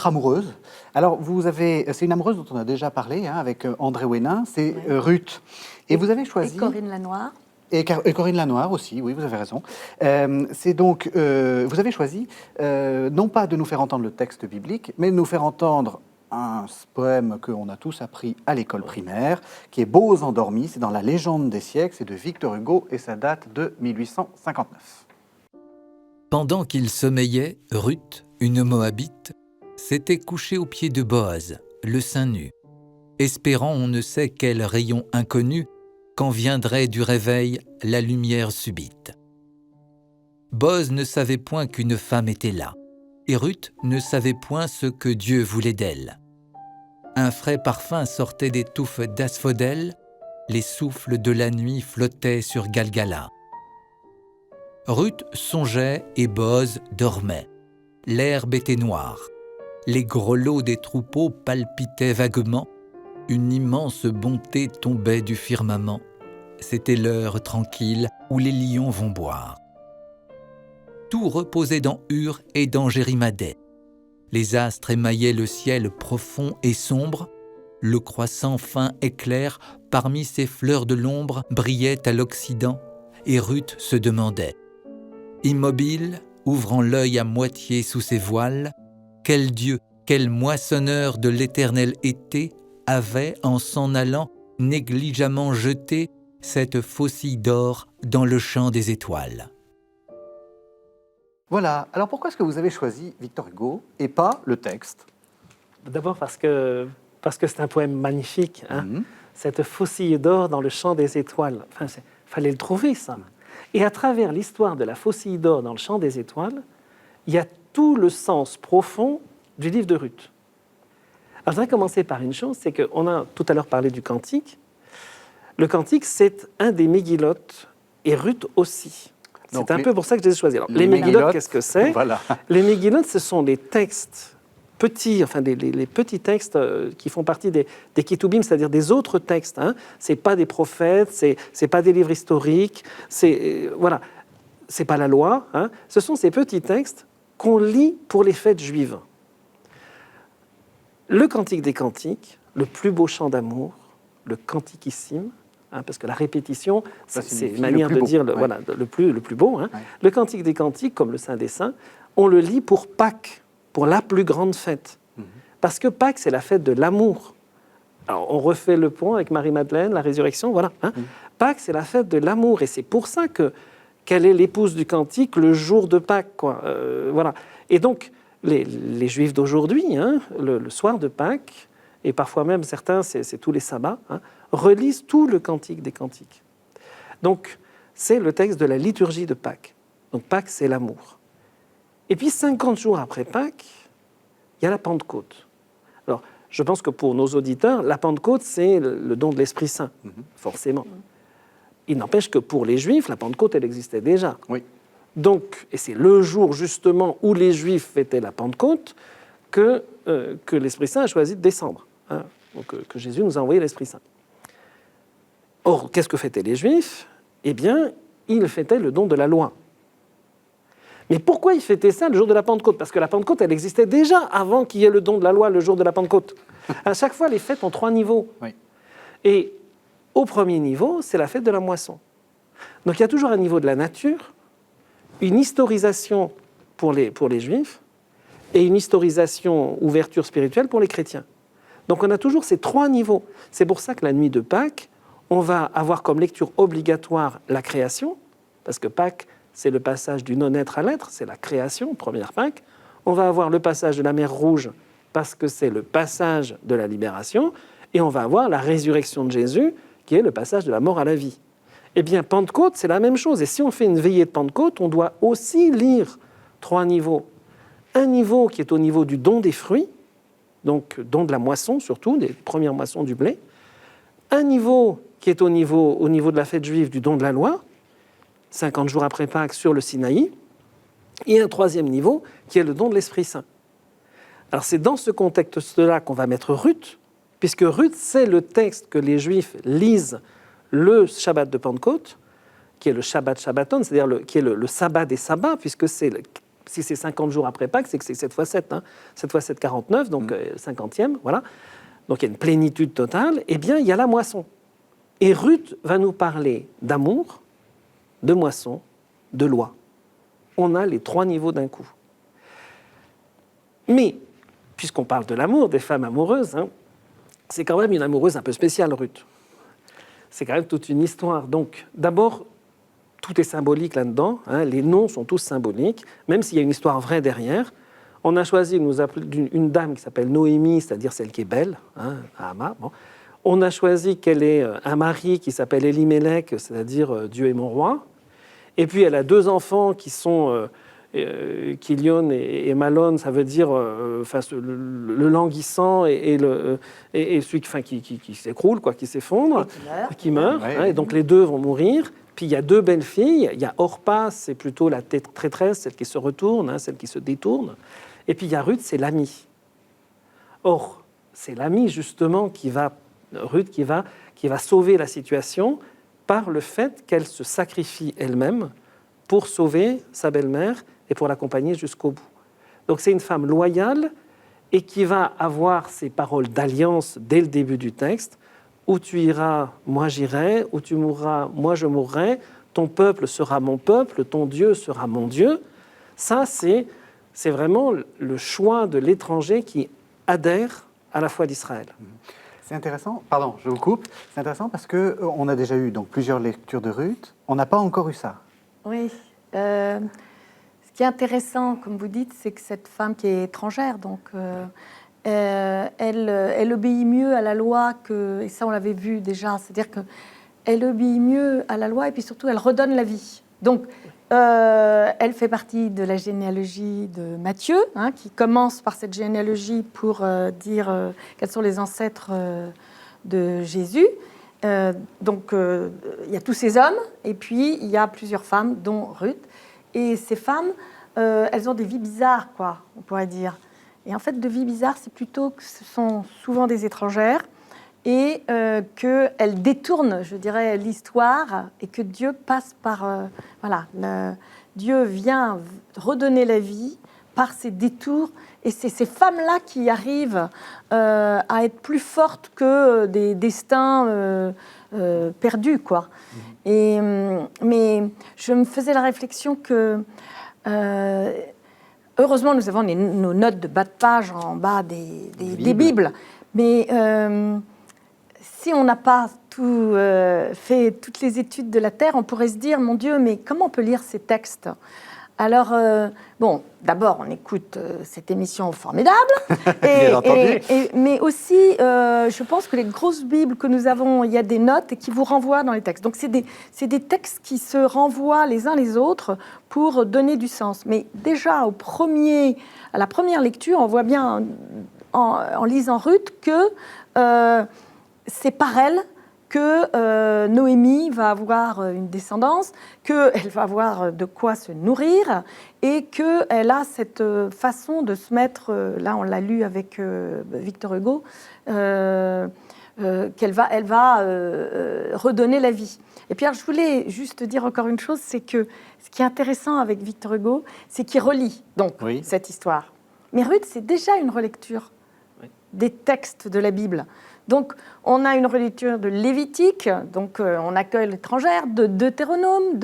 amoureuse. Alors, c'est une amoureuse dont on a déjà parlé, hein, avec André Hénin, c'est Ruth. Et vous avez choisi... Et Corinne Lanoir. Et Corinne Lanoir aussi, oui, vous avez raison. C'est donc, vous avez choisi, non pas de nous faire entendre le texte biblique, mais de nous faire entendre un poème qu'on a tous appris à l'école primaire, qui est Beaux aux endormis, c'est dans La Légende des siècles, c'est de Victor Hugo et ça date de 1859. Pendant qu'il sommeillait, Ruth, une Moabite, s'était couchée aux pieds de Boaz, le sein nu, espérant on ne sait quel rayon inconnu quand viendrait du réveil la lumière subite. Boaz ne savait point qu'une femme était là, et Ruth ne savait point ce que Dieu voulait d'elle. Un frais parfum sortait des touffes d'asphodèle, les souffles de la nuit flottaient sur Galgala. Ruth songeait et Boaz dormait. L'herbe était noire. Les grelots des troupeaux palpitaient vaguement. Une immense bonté tombait du firmament. C'était l'heure tranquille où les lions vont boire. Tout reposait dans Ur et dans Jérimadais. Les astres émaillaient le ciel profond et sombre. Le croissant fin éclair, parmi ces fleurs de l'ombre, brillait à l'Occident, et Ruth se demandait. Immobile, ouvrant l'œil à moitié sous ses voiles, quel Dieu, quel moissonneur de l'éternel été avait, en s'en allant, négligemment jeté cette faucille d'or dans le champ des étoiles. Voilà. Alors pourquoi est-ce que vous avez choisi Victor Hugo et pas le texte ? D'abord parce que parce que c'est un poème magnifique. Hein. Mhm. Cette faucille d'or dans le champ des étoiles. Enfin, fallait le trouver, ça. Et à travers l'histoire de la faucille d'or dans le champ des étoiles, il y a tout le sens profond du livre de Ruth. Alors, je voudrais commencer par une chose, c'est qu'on a tout à l'heure parlé du cantique. Le cantique, c'est un des mégillotes, et Ruth aussi. Donc, C'est un peu pour ça que je les ai choisis. Alors, les mégillotes, mégillotes, qu'est-ce que c'est? Voilà. Les mégillotes, ce sont des textes petits, enfin les petits textes qui font partie des Ketubim, c'est-à-dire des autres textes. Hein. Ce n'est pas des prophètes, c'est pas des livres historiques, voilà, c'est pas la loi. Hein. Ce sont ces petits textes qu'on lit pour les fêtes juives. Le Cantique des Cantiques, le plus beau chant d'amour, le Cantiquissime, hein, parce que la répétition, c'est une manière de dire voilà, le plus beau. Hein. Ouais. Le Cantique des Cantiques, comme le Saint des Saints, on le lit pour Pâques, pour la plus grande fête. Parce que Pâques, c'est la fête de l'amour. Alors, on refait le pont avec Marie-Madeleine, la résurrection, voilà. Hein. Pâques, c'est la fête de l'amour, et c'est pour ça qu'elle est l'épouse du Cantique le jour de Pâques, quoi. Voilà. Et donc, les Juifs d'aujourd'hui, hein, le soir de Pâques, et parfois même certains, c'est tous les sabbats, hein, relisent tout le Cantique des Cantiques. Donc, c'est le texte de la liturgie de Pâques. Donc, Pâques, c'est l'amour. Et puis, 50 jours après Pâques, il y a la Pentecôte. Alors, je pense que pour nos auditeurs, la Pentecôte, c'est le don de l'Esprit Saint, forcément. Il n'empêche que pour les Juifs, la Pentecôte, elle existait déjà. Oui. Donc, et c'est le jour justement où les Juifs fêtaient la Pentecôte que l'Esprit Saint a choisi de descendre. Hein, donc, que Jésus nous a envoyé l'Esprit Saint. Or, qu'est-ce que fêtaient les Juifs? Eh bien, ils fêtaient le don de la loi. Mais pourquoi ils fêtaient ça le jour de la Pentecôte? Parce que la Pentecôte, elle existait déjà avant qu'il y ait le don de la loi le jour de la Pentecôte. À chaque fois, les fêtes ont 3 niveaux. Oui. Et au premier niveau, c'est la fête de la moisson. Donc, il y a toujours un niveau de la nature, une historisation pour les Juifs et une historisation, ouverture spirituelle pour les chrétiens. Donc, on a toujours ces 3 niveaux. C'est pour ça que la nuit de Pâques, on va avoir comme lecture obligatoire la création, parce que Pâques, c'est le passage du non-être à l'être, c'est la création, première Pâques. On va avoir le passage de la mer Rouge, parce que c'est le passage de la libération. Et on va avoir la résurrection de Jésus, qui est le passage de la mort à la vie. Eh bien, Pentecôte, c'est la même chose. Et si on fait une veillée de Pentecôte, on doit aussi lire 3 niveaux. Un niveau qui est au niveau du don des fruits, donc don de la moisson surtout, des premières moissons du blé. Un niveau qui est au niveau de la fête juive du don de la loi, 50 jours après Pâques sur le Sinaï, et un 3e niveau qui est le don de l'Esprit Saint. Alors c'est dans ce contexte-là qu'on va mettre Ruth, puisque Ruth, c'est le texte que les Juifs lisent le Shabbat de Pentecôte, qui est le Shabbat Shabbaton, c'est-à-dire qui est le sabbat des sabbats, puisque si c'est 50 jours après Pâques, c'est que c'est 7 fois 7, hein, 7 fois 7, 49, donc 50e, voilà. Donc il y a une plénitude totale. Eh bien, il y a la moisson. Et Ruth va nous parler d'amour, de moisson, de loi. On a les 3 niveaux d'un coup. Mais, puisqu'on parle de l'amour, des femmes amoureuses, hein, c'est quand même une amoureuse un peu spéciale, Ruth. C'est quand même toute une histoire. Donc, d'abord, tout est symbolique là-dedans. Hein, les noms sont tous symboliques, même s'il y a une histoire vraie derrière. On a choisi de nous appeler une dame qui s'appelle Noémie, c'est-à-dire celle qui est belle, hein, à Hama. Bon. On a choisi qu'elle ait un mari qui s'appelle Elimelech, c'est-à-dire Dieu est mon roi. Et puis, elle a 2 enfants qui sont Kilion et Malon, ça veut dire le languissant et celui qui s'écroule, quoi, qui s'effondre, qui meurt. Ouais. Hein, et donc, les 2 vont mourir. Puis, il y a 2 belles filles. Il y a Orpa, c'est plutôt la traîtresse, celle qui se retourne, hein, celle qui se détourne. Et puis, il y a Ruth, c'est l'amie. Or, c'est l'amie, justement, Ruth qui va sauver la situation par le fait qu'elle se sacrifie elle-même pour sauver sa belle-mère et pour l'accompagner jusqu'au bout. Donc c'est une femme loyale et qui va avoir ces paroles d'alliance dès le début du texte. Où tu iras, moi j'irai. Où tu mourras, moi je mourrai. Ton peuple sera mon peuple, ton Dieu sera mon Dieu. Ça, c'est vraiment le choix de l'étranger qui adhère à la foi d'Israël. C'est intéressant, pardon, je vous coupe. C'est intéressant parce qu'on a déjà eu donc, plusieurs lectures de Ruth. On n'a pas encore eu ça. Oui. Ce qui est intéressant, comme vous dites, c'est que cette femme qui est étrangère, donc elle obéit mieux à la loi que, et ça on l'avait vu déjà, c'est-à-dire qu'elle obéit mieux à la loi et puis surtout elle redonne la vie. Donc elle fait partie de la généalogie de Matthieu, hein, qui commence par cette généalogie pour dire quels sont les ancêtres de Jésus. Donc il y a tous ces hommes et puis il y a plusieurs femmes, dont Ruth. Et ces femmes, elles ont des vies bizarres, quoi, on pourrait dire. Et en fait, de vies bizarres, c'est plutôt que ce sont souvent des étrangères et qu'elles détournent, je dirais, l'histoire et que Dieu passe par... Dieu vient redonner la vie par ces détours. Et c'est ces femmes-là qui arrivent à être plus fortes que des destins perdus, quoi. Mais je me faisais la réflexion que... heureusement, nous avons nos notes de bas de page en bas des Bibles. Mais si on n'a pas fait toutes les études de la Terre, on pourrait se dire, mon Dieu, mais comment on peut lire ces textes ? Alors, d'abord, on écoute cette émission formidable. Bien entendu. Mais aussi, je pense que les grosses Bibles que nous avons, il y a des notes qui vous renvoient dans les textes. Donc, c'est des textes qui se renvoient les uns les autres pour donner du sens. Mais déjà, à la première lecture, on voit bien, en lisant Ruth, que c'est par elle que Noémie va avoir une descendance, qu'elle va avoir de quoi se nourrir et qu'elle a cette façon de se mettre, là on l'a lu avec Victor Hugo, qu'elle va redonner la vie. Et puis alors, je voulais juste dire encore une chose, c'est que ce qui est intéressant avec Victor Hugo, c'est qu'il relit donc cette histoire. Mais Ruth, c'est déjà une relecture des textes de la Bible. Donc, on a une relecture de Lévitique, donc on accueille l'étrangère, de Deutéronome,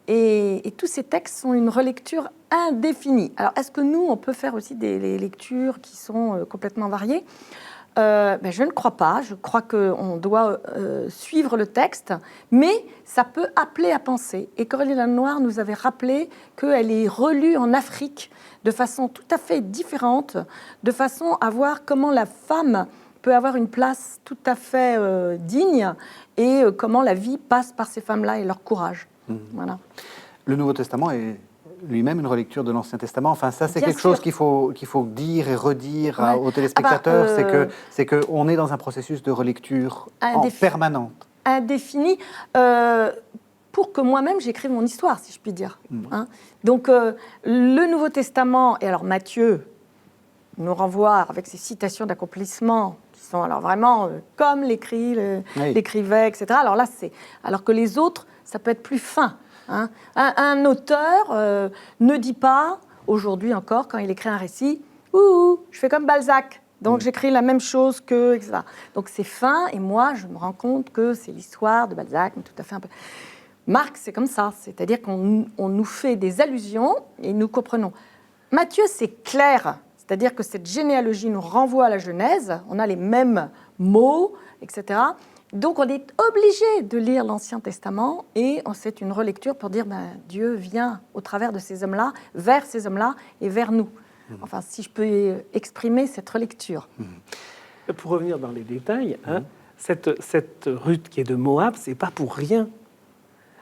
et tous ces textes sont une relecture indéfinie. Alors, est-ce que nous, on peut faire aussi des lectures qui sont complètement variées ? Je ne crois pas. Je crois qu'on doit suivre le texte, mais ça peut appeler à penser. Et Coralie Lanoir nous avait rappelé qu'elle est relue en Afrique de façon tout à fait différente, de façon à voir comment la femme peut avoir une place tout à fait digne et comment la vie passe par ces femmes-là et leur courage. Voilà. Le Nouveau Testament est lui-même une relecture de l'Ancien Testament. Enfin, ça, c'est Bien quelque sûr. chose qu'il faut dire et redire aux téléspectateurs. C'est qu'on est dans un processus de relecture permanente. Indéfini. Pour que moi-même, j'écrive mon histoire, si je puis dire. Hein. Donc, le Nouveau Testament, et alors Matthieu nous renvoie avec ses citations d'accomplissement, qui sont alors vraiment comme l'écrivait, etc. Alors là, alors que les autres, ça peut être plus fin. Hein. Un auteur ne dit pas, aujourd'hui encore, quand il écrit un récit, « Ouh, je fais comme Balzac, donc j'écris la même chose que... » etc. Donc c'est fin, et moi, je me rends compte que c'est l'histoire de Balzac, mais tout à fait un peu... Marc, c'est comme ça, c'est-à-dire qu'on nous fait des allusions et nous comprenons. Matthieu, c'est clair. C'est-à-dire que cette généalogie nous renvoie à la Genèse, on a les mêmes mots, etc. Donc on est obligé de lire l'Ancien Testament et c'est une relecture pour dire Dieu vient au travers de ces hommes-là, vers ces hommes-là et vers nous. Enfin, si je peux exprimer cette relecture. Pour revenir dans les détails, cette Ruth qui est de Moab, c'est pas pour rien.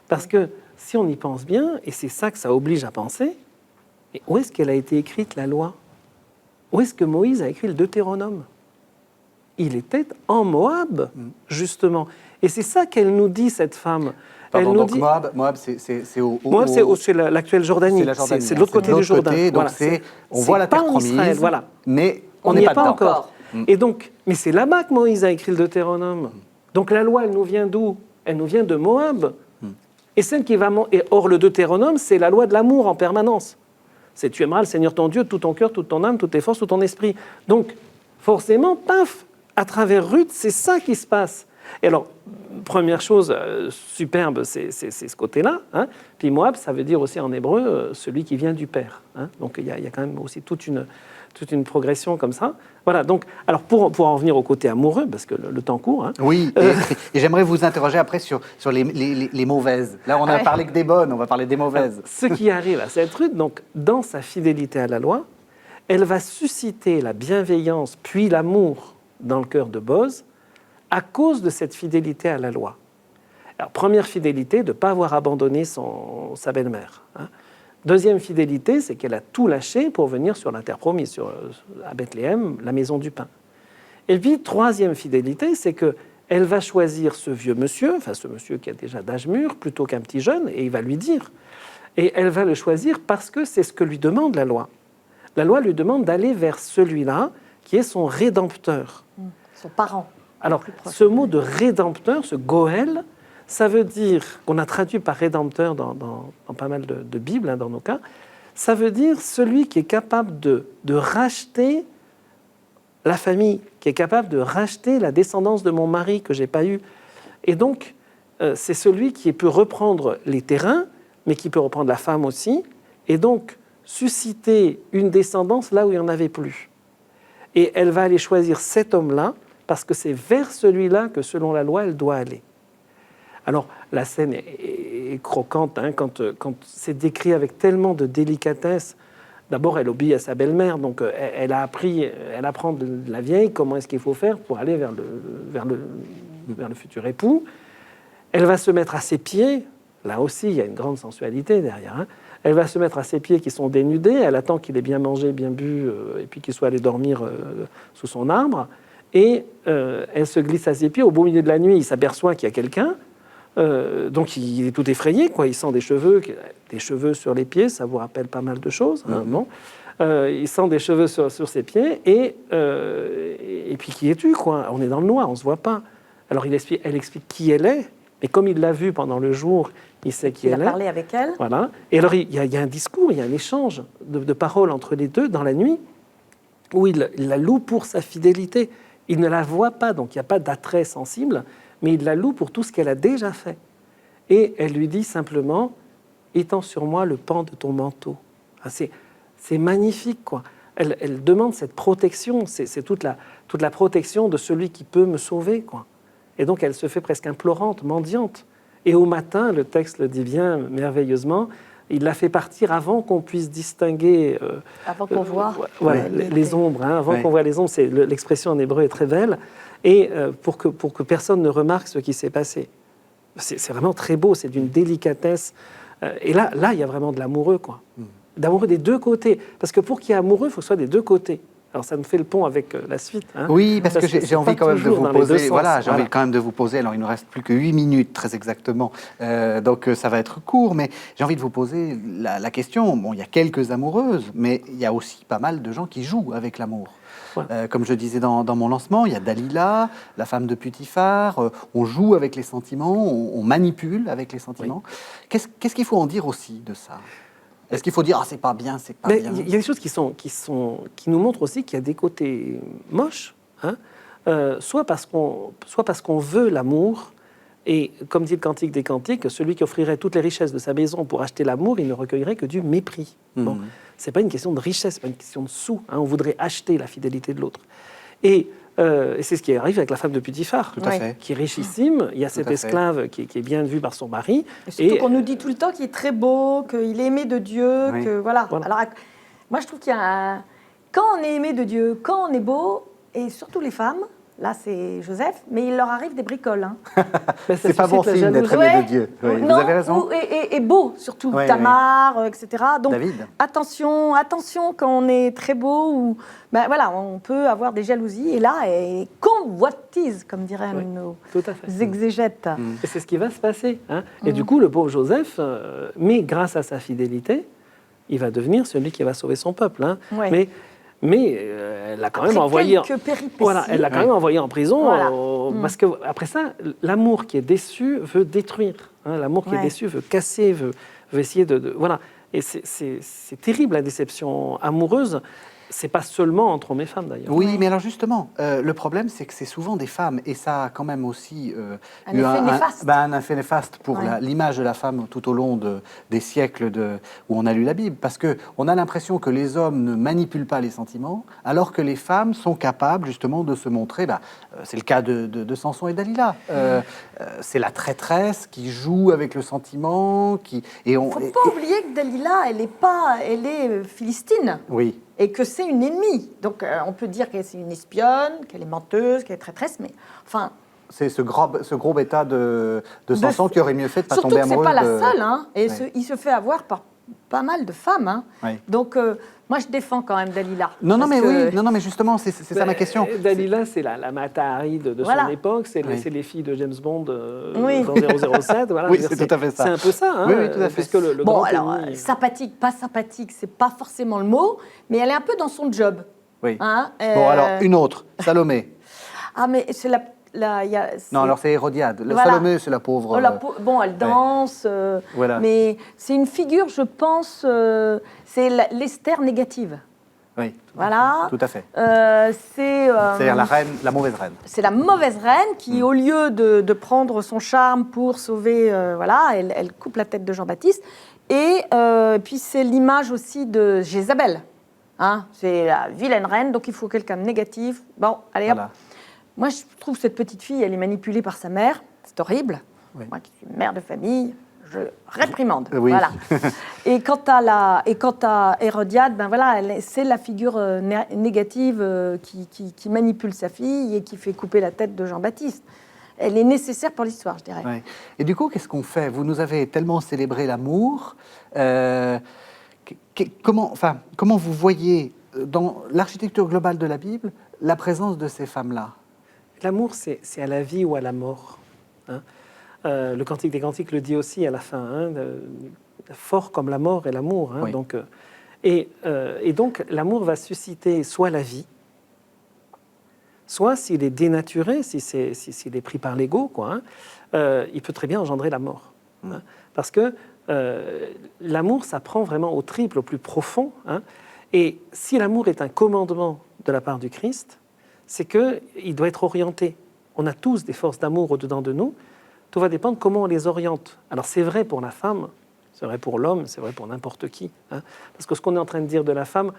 Parce que si on y pense bien, et c'est ça que ça oblige à penser, et où est-ce qu'elle a été écrite, la loi ? Où est-ce que Moïse a écrit le Deutéronome ? Il était en Moab, justement. Et c'est ça qu'elle nous dit, cette femme. Pardon, elle nous donc dit... Moab, c'est au... Moab, c'est l'actuelle Jordanie. C'est de l'autre côté du Jourdain. Donc voilà. on voit la terre promise, Israël, voilà. mais on n'est n'y est pas dedans. encore. Et donc, mais c'est là-bas que Moïse a écrit le Deutéronome. Donc la loi, elle nous vient d'où ? Elle nous vient de Moab. Et celle qui va... Or, le Deutéronome, c'est la loi de l'amour en permanence. C'est tu aimeras le Seigneur ton Dieu de tout ton cœur, toute ton âme, toutes tes forces, tout ton esprit. Donc, forcément, paf, à travers Ruth, c'est ça qui se passe. Et alors, première chose superbe, c'est ce côté-là. Hein. Puis Moab, ça veut dire aussi en hébreu celui qui vient du Père. Hein. Donc, il y a quand même aussi toute une progression comme ça. Voilà, donc, alors pour en venir au côté amoureux, parce que le temps court... Hein, oui, et j'aimerais vous interroger après sur les mauvaises. Là, on a parlé que des bonnes, on va parler des mauvaises. Alors, ce qui arrive à cette Ruth, donc, dans sa fidélité à la loi, elle va susciter la bienveillance puis l'amour dans le cœur de Boz à cause de cette fidélité à la loi. Alors, première fidélité, de ne pas avoir abandonné sa belle-mère. Hein. Deuxième fidélité, c'est qu'elle a tout lâché pour venir sur la terre promise, à Bethléem, la maison du pain. Et puis, troisième fidélité, c'est qu'elle va choisir ce vieux monsieur, enfin ce monsieur qui a déjà d'âge mûr, plutôt qu'un petit jeune, et il va lui dire. Et elle va le choisir parce que c'est ce que lui demande la loi. La loi lui demande d'aller vers celui-là qui est son rédempteur. Son parent. Alors, ce mot de rédempteur, ce Goël, ça veut dire, qu'on a traduit par rédempteur dans pas mal de Bibles, hein, dans nos cas, ça veut dire celui qui est capable de racheter la famille, qui est capable de racheter la descendance de mon mari que je n'ai pas eue. Et donc, c'est celui qui peut reprendre les terrains, mais qui peut reprendre la femme aussi, et donc susciter une descendance là où il n'y en avait plus. Et elle va aller choisir cet homme-là, parce que c'est vers celui-là que, selon la loi, elle doit aller. Alors, la scène est croquante, hein, quand c'est décrit avec tellement de délicatesse. D'abord, elle obéit à sa belle-mère, donc elle apprend de la vieille comment est-ce qu'il faut faire pour aller vers le futur époux. Elle va se mettre à ses pieds. Là aussi, il y a une grande sensualité derrière. Hein. Elle va se mettre à ses pieds qui sont dénudés. Elle attend qu'il ait bien mangé, bien bu, et puis qu'il soit allé dormir sous son arbre. Et elle se glisse à ses pieds. Au beau milieu de la nuit, il s'aperçoit qu'il y a quelqu'un. Donc il est tout effrayé, quoi. Il sent des cheveux sur les pieds, ça vous rappelle pas mal de choses. Hein, non il sent des cheveux sur ses pieds, et puis qui es-tu, quoi? On est dans le noir, on se voit pas. Alors elle explique qui elle est, et comme il l'a vue pendant le jour, il sait qui elle est. Il a parlé avec elle. Voilà. Et alors il y a un discours, il y a un échange de paroles entre les deux dans la nuit, où il la loue pour sa fidélité. Il ne la voit pas, donc il n'y a pas d'attrait sensible, mais il la loue pour tout ce qu'elle a déjà fait. Et elle lui dit simplement « Étends sur moi le pan de ton manteau ». C'est magnifique, quoi. Elle demande cette protection, c'est toute la protection de celui qui peut me sauver, quoi. Et donc elle se fait presque implorante, mendiante. Et au matin, le texte le dit bien merveilleusement, il la fait partir avant qu'on puisse distinguer... avant qu'on voit les ombres, hein, avant qu'on voit les ombres. L'expression en hébreu est très belle. Et pour que personne ne remarque ce qui s'est passé. C'est vraiment très beau, c'est d'une délicatesse. Et là, il y a vraiment de l'amoureux, quoi. D'amoureux des deux côtés. Parce que pour qu'il y ait amoureux, il faut que ce soit des deux côtés. Alors ça me fait le pont avec la suite. Hein, oui, parce que j'ai envie quand même de vous poser. J'ai envie quand même de vous poser. Alors il nous reste plus que 8 minutes, très exactement. Donc ça va être court, mais j'ai envie de vous poser la question. Bon, il y a quelques amoureuses, mais il y a aussi pas mal de gens qui jouent avec l'amour. Ouais. Comme je disais dans mon lancement, il y a Dalila, la femme de Putiphar. On joue avec les sentiments, on manipule avec les sentiments. Oui. Qu'est-ce qu'il faut en dire aussi de ça ? Est-ce qu'il faut dire « Ah, c'est pas bien, c'est pas bien » ? Il y a des choses qui nous montrent aussi qu'il y a des côtés moches, hein, soit parce qu'on veut l'amour, et comme dit le Cantique des Cantiques, celui qui offrirait toutes les richesses de sa maison pour acheter l'amour, il ne recueillerait que du mépris. Bon, c'est pas une question de richesse, c'est pas une question de sous. Hein, on voudrait acheter la fidélité de l'autre. Et c'est ce qui arrive avec la femme de Putiphar, qui est richissime. Il y a cet esclave qui est bien vu par son mari. Et surtout qu'on nous dit tout le temps qu'il est très beau, qu'il est aimé de Dieu, que voilà. Alors, moi, je trouve qu'il y a quand on est aimé de Dieu, quand on est beau, et surtout les femmes, là c'est Joseph, mais il leur arrive des bricoles. Hein. C'est pas bon signe d'être aimé de Dieu. Oui, non, vous avez raison. Et beau surtout, Tamar, etc. Donc David. attention quand on est très beau, ben voilà, on peut avoir des jalousies. Et là, et convoitise, comme diraient nos exégètes. Et c'est ce qui va se passer. Hein. Et du coup, le pauvre Joseph, mais grâce à sa fidélité, il va devenir celui qui va sauver son peuple. Hein. Mais elle l'a quand même envoyé. Elle l'a quand même envoyé en prison parce que après ça, l'amour qui est déçu veut détruire. Hein, l'amour qui est déçu veut casser, veut essayer de voilà. Et c'est terrible la déception amoureuse. C'est pas seulement entre hommes et femmes d'ailleurs. Oui, mais alors justement, le problème c'est que c'est souvent des femmes, et ça a quand même aussi eu un effet néfaste pour l'image de la femme tout au long des siècles où on a lu la Bible, parce qu'on a l'impression que les hommes ne manipulent pas les sentiments, alors que les femmes sont capables justement de se montrer, c'est le cas de Samson et Dalila, c'est la traîtresse qui joue avec le sentiment, il ne faut pas oublier que Dalila, elle est philistine. Oui. et que c'est une ennemie. Donc on peut dire que c'est une espionne, qu'elle est menteuse, qu'elle est traîtresse, mais enfin... C'est ce gros bêta de Samson qui aurait mieux fait de pas surtout tomber que c'est amoureux pas la de... seule, hein, et Ouais. il se fait avoir par pas mal de femmes. Hein. Ouais. Donc moi je défends quand même Dalila. Non, parce mais que- oui, non, mais justement, c'est ça ma question. Dalila, c'est la Mata Hari de Voilà. son époque, c'est Oui. les filles de James Bond Oui. dans 007. Voilà, Oui, je veux dire, c'est tout à fait ça. C'est un peu ça, hein, Oui, oui, tout à fait. puisque le Bon, grand alors, ennemi- sympathique, pas sympathique, c'est pas forcément le mot, mais elle est un peu dans son job. Oui. Hein, Bon, alors, une autre, Salomé. Ah, mais c'est il y a, c'est- Non, alors c'est Hérodiade. La Voilà. Salomé, c'est la pauvre... Oh, bon, elle danse, Voilà. mais c'est une figure, je pense, c'est l'Esther négative. Oui, Voilà. tout à fait. C'est C'est-à-dire la mauvaise reine. c'est la mauvaise reine qui, au lieu de prendre son charme pour sauver, voilà, elle coupe la tête de Jean-Baptiste. Et puis c'est l'image aussi de Jézabel. Hein, c'est la vilaine reine, donc il faut quelqu'un de négatif. Bon, allez hop. Voilà. Moi, je trouve cette petite fille, elle est manipulée par sa mère. C'est horrible. Oui. Moi qui suis mère de famille, je réprimande. Oui. Voilà. Et quant à Hérodiade, ben voilà, c'est la figure négative qui manipule sa fille et qui fait couper la tête de Jean-Baptiste. Elle est nécessaire pour l'histoire, je dirais. Ouais. Et du coup, qu'est-ce qu'on fait? Vous nous avez tellement célébré l'amour. Comment vous voyez dans l'architecture globale de la Bible la présence de ces femmes-là? L'amour, c'est à la vie ou à la mort. Hein. Le Cantique des Cantiques le dit aussi à la fin. Hein, fort comme la mort est l'amour. Hein, Oui. donc, et donc, l'amour va susciter soit la vie, soit s'il est dénaturé, s'il est pris par l'ego, quoi, hein, il peut très bien engendrer la mort. Hein. Parce que l'amour, ça prend vraiment au triple, au plus profond. Hein, et si l'amour est un commandement de la part du Christ, c'est qu'il doit être orienté. On a tous des forces d'amour au-dedans de nous. Tout va dépendre comment on les oriente. Alors c'est vrai pour la femme, c'est vrai pour l'homme, c'est vrai pour n'importe qui. Hein. Parce que ce qu'on est en train de dire de la femme,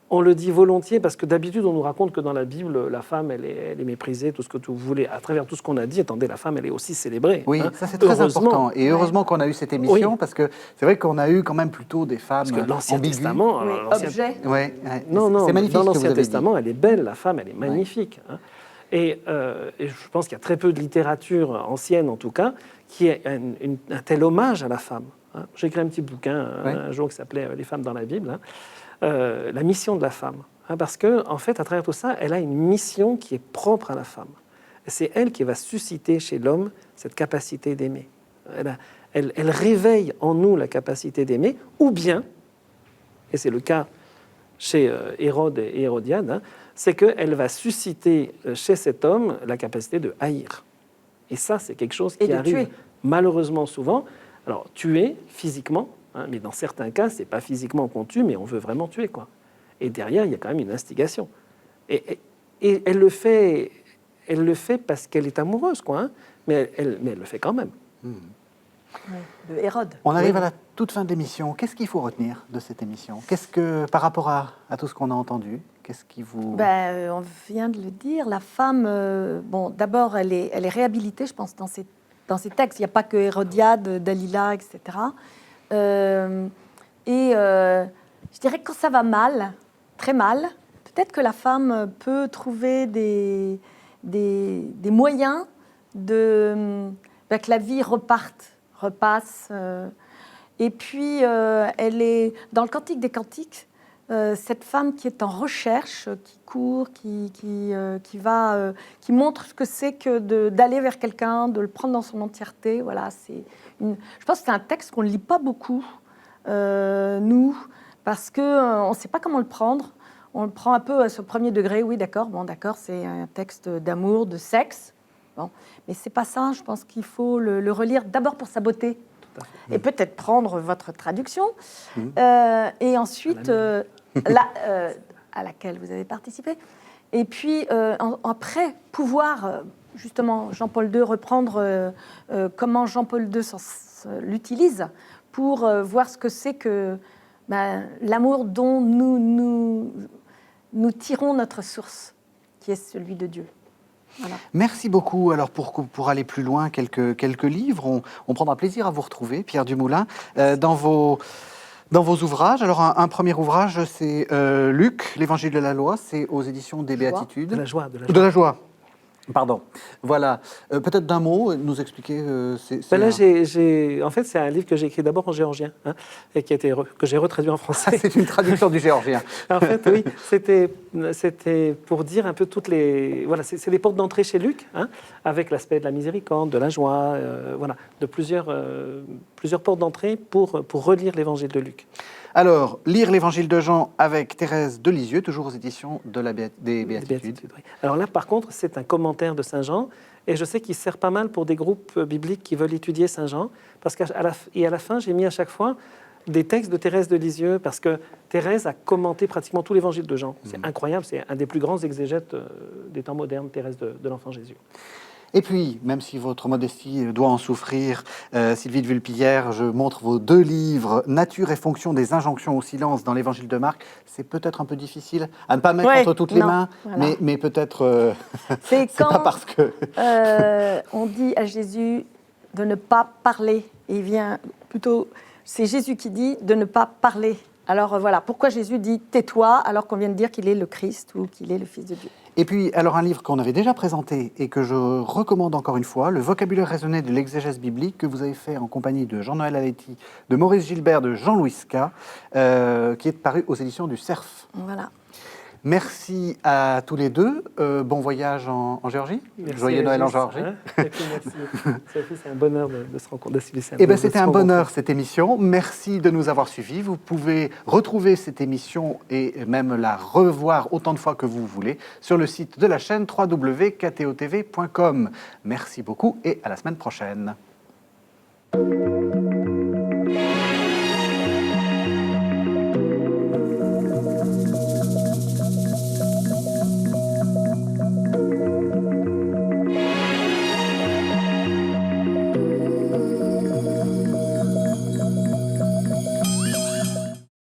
on le dit volontiers parce que d'habitude on nous raconte que dans la Bible, la femme elle est méprisée, tout ce que vous voulez. À travers tout ce qu'on a dit, attendez, la femme elle est aussi célébrée. Oui, hein. ça c'est très Heureusement. important. Et heureusement qu'on a eu cette émission, Oui. parce que c'est vrai qu'on a eu quand même plutôt des femmes Parce que l'Ancien ambiguës. Testament, Oui, l'Ancien- objet. Ouais, Non, non, c'est magnifique dans ce que vous l'Ancien avez dit. Testament, elle est belle, la femme, elle est magnifique. Hein. Et je pense qu'il y a très peu de littérature ancienne, en tout cas, qui est un tel hommage à la femme. Hein. J'ai écrit un petit bouquin un jour qui s'appelait « Les femmes dans la Bible hein. La mission de la femme. Hein, parce que, en fait, à travers tout ça, elle a une mission qui est propre à la femme. Et c'est elle qui va susciter chez l'homme cette capacité d'aimer. Elle réveille en nous la capacité d'aimer, ou bien, et c'est le cas chez Hérode et Hérodiade, hein, c'est qu'elle va susciter chez cet homme la capacité de haïr. Et ça, c'est quelque chose Et qui de arrive tuer. malheureusement souvent. Alors, tuer physiquement, hein, mais dans certains cas, c'est pas physiquement qu'on tue, mais on veut vraiment tuer, quoi. Et derrière, il y a quand même une instigation. Et elle le fait parce qu'elle est amoureuse, quoi. Hein, mais elle le fait quand même. De Hérode. On arrive à la toute fin de l'émission. Qu'est-ce qu'il faut retenir de cette émission? Qu'est-ce que, par rapport à tout ce qu'on a entendu, qu'est-ce qui vous... On vient de le dire, la femme, bon, d'abord, elle est réhabilitée, je pense, dans ces textes. Il n'y a pas que Hérodiade, Dalila, etc. Je dirais que quand ça va mal, très mal, peut-être que la femme peut trouver des moyens que la vie repasse. Et puis, elle est dans le Cantique des Cantiques. Cette femme qui est en recherche, qui court, qui montre ce que c'est que d'aller vers quelqu'un, de le prendre dans son entièreté. Voilà, je pense que c'est un texte qu'on ne lit pas beaucoup, nous, parce qu'on ne sait pas comment le prendre. On le prend un peu à ce premier degré. Oui, d'accord, c'est un texte d'amour, de sexe. Bon, mais c'est pas ça. Je pense qu'il faut le relire d'abord pour sa beauté. Et peut-être prendre votre traduction. Et ensuite... à laquelle vous avez participé. Et puis, après, pouvoir, justement, Jean-Paul II, reprendre comment Jean-Paul II l'utilise pour voir ce que c'est que l'amour dont nous tirons notre source, qui est celui de Dieu. Voilà. Merci beaucoup. Alors pour aller plus loin, quelques livres. On prendra plaisir à vous retrouver, Pierre Dumoulin, dans Dans vos ouvrages, alors un premier ouvrage, c'est Luc, l'Évangile de la loi, c'est aux éditions des Béatitudes. De la joie, de la joie. De la joie. Pardon. Voilà. Peut-être d'un mot, nous expliquer. Ben là, en fait, c'est un livre que j'ai écrit d'abord en géorgien hein, et qui a été que j'ai retraduit en français. C'est une traduction du géorgien. En fait, oui, c'était pour dire un peu toutes les. Voilà, c'est les portes d'entrée chez Luc, hein, avec l'aspect de la miséricorde, de la joie, voilà, de plusieurs portes d'entrée pour relire l'Évangile de Luc. Alors, lire l'Évangile de Jean avec Thérèse de Lisieux, toujours aux éditions des Béatitudes. Oui. Alors là, par contre, c'est un commentaire de Saint Jean, et je sais qu'il sert pas mal pour des groupes bibliques qui veulent étudier Saint Jean, parce qu'à la fin, j'ai mis à chaque fois des textes de Thérèse de Lisieux, parce que Thérèse a commenté pratiquement tout l'Évangile de Jean. C'est incroyable, c'est un des plus grands exégètes des temps modernes, Thérèse de l'Enfant Jésus. Et puis, même si votre modestie doit en souffrir, Sylvie de Vulpillère, je montre vos 2 livres, Nature et fonction des injonctions au silence dans l'Évangile de Marc. C'est peut-être un peu difficile à ne pas mettre entre toutes les mains, voilà. mais peut-être c'est pas parce que... on dit à Jésus de ne pas parler. Et il vient plutôt... C'est Jésus qui dit de ne pas parler. Alors voilà, pourquoi Jésus dit « tais-toi » alors qu'on vient de dire qu'il est le Christ ou qu'il est le Fils de Dieu. Et puis, alors un livre qu'on avait déjà présenté et que je recommande encore une fois, Le vocabulaire raisonné de l'exégèse biblique, que vous avez fait en compagnie de Jean-Noël Aletti, de Maurice Gilbert, de Jean-Louis Ska, qui est paru aux éditions du Cerf. Voilà. Merci à tous les deux. Bon voyage en Géorgie. Merci, Joyeux Noël en Géorgie. Hein, et puis merci. Sophie, c'est un bonheur de se rencontrer. C'était un bonheur cette émission. Merci de nous avoir suivis. Vous pouvez retrouver cette émission et même la revoir autant de fois que vous voulez sur le site de la chaîne www.ktotv.com. Merci beaucoup et à la semaine prochaine.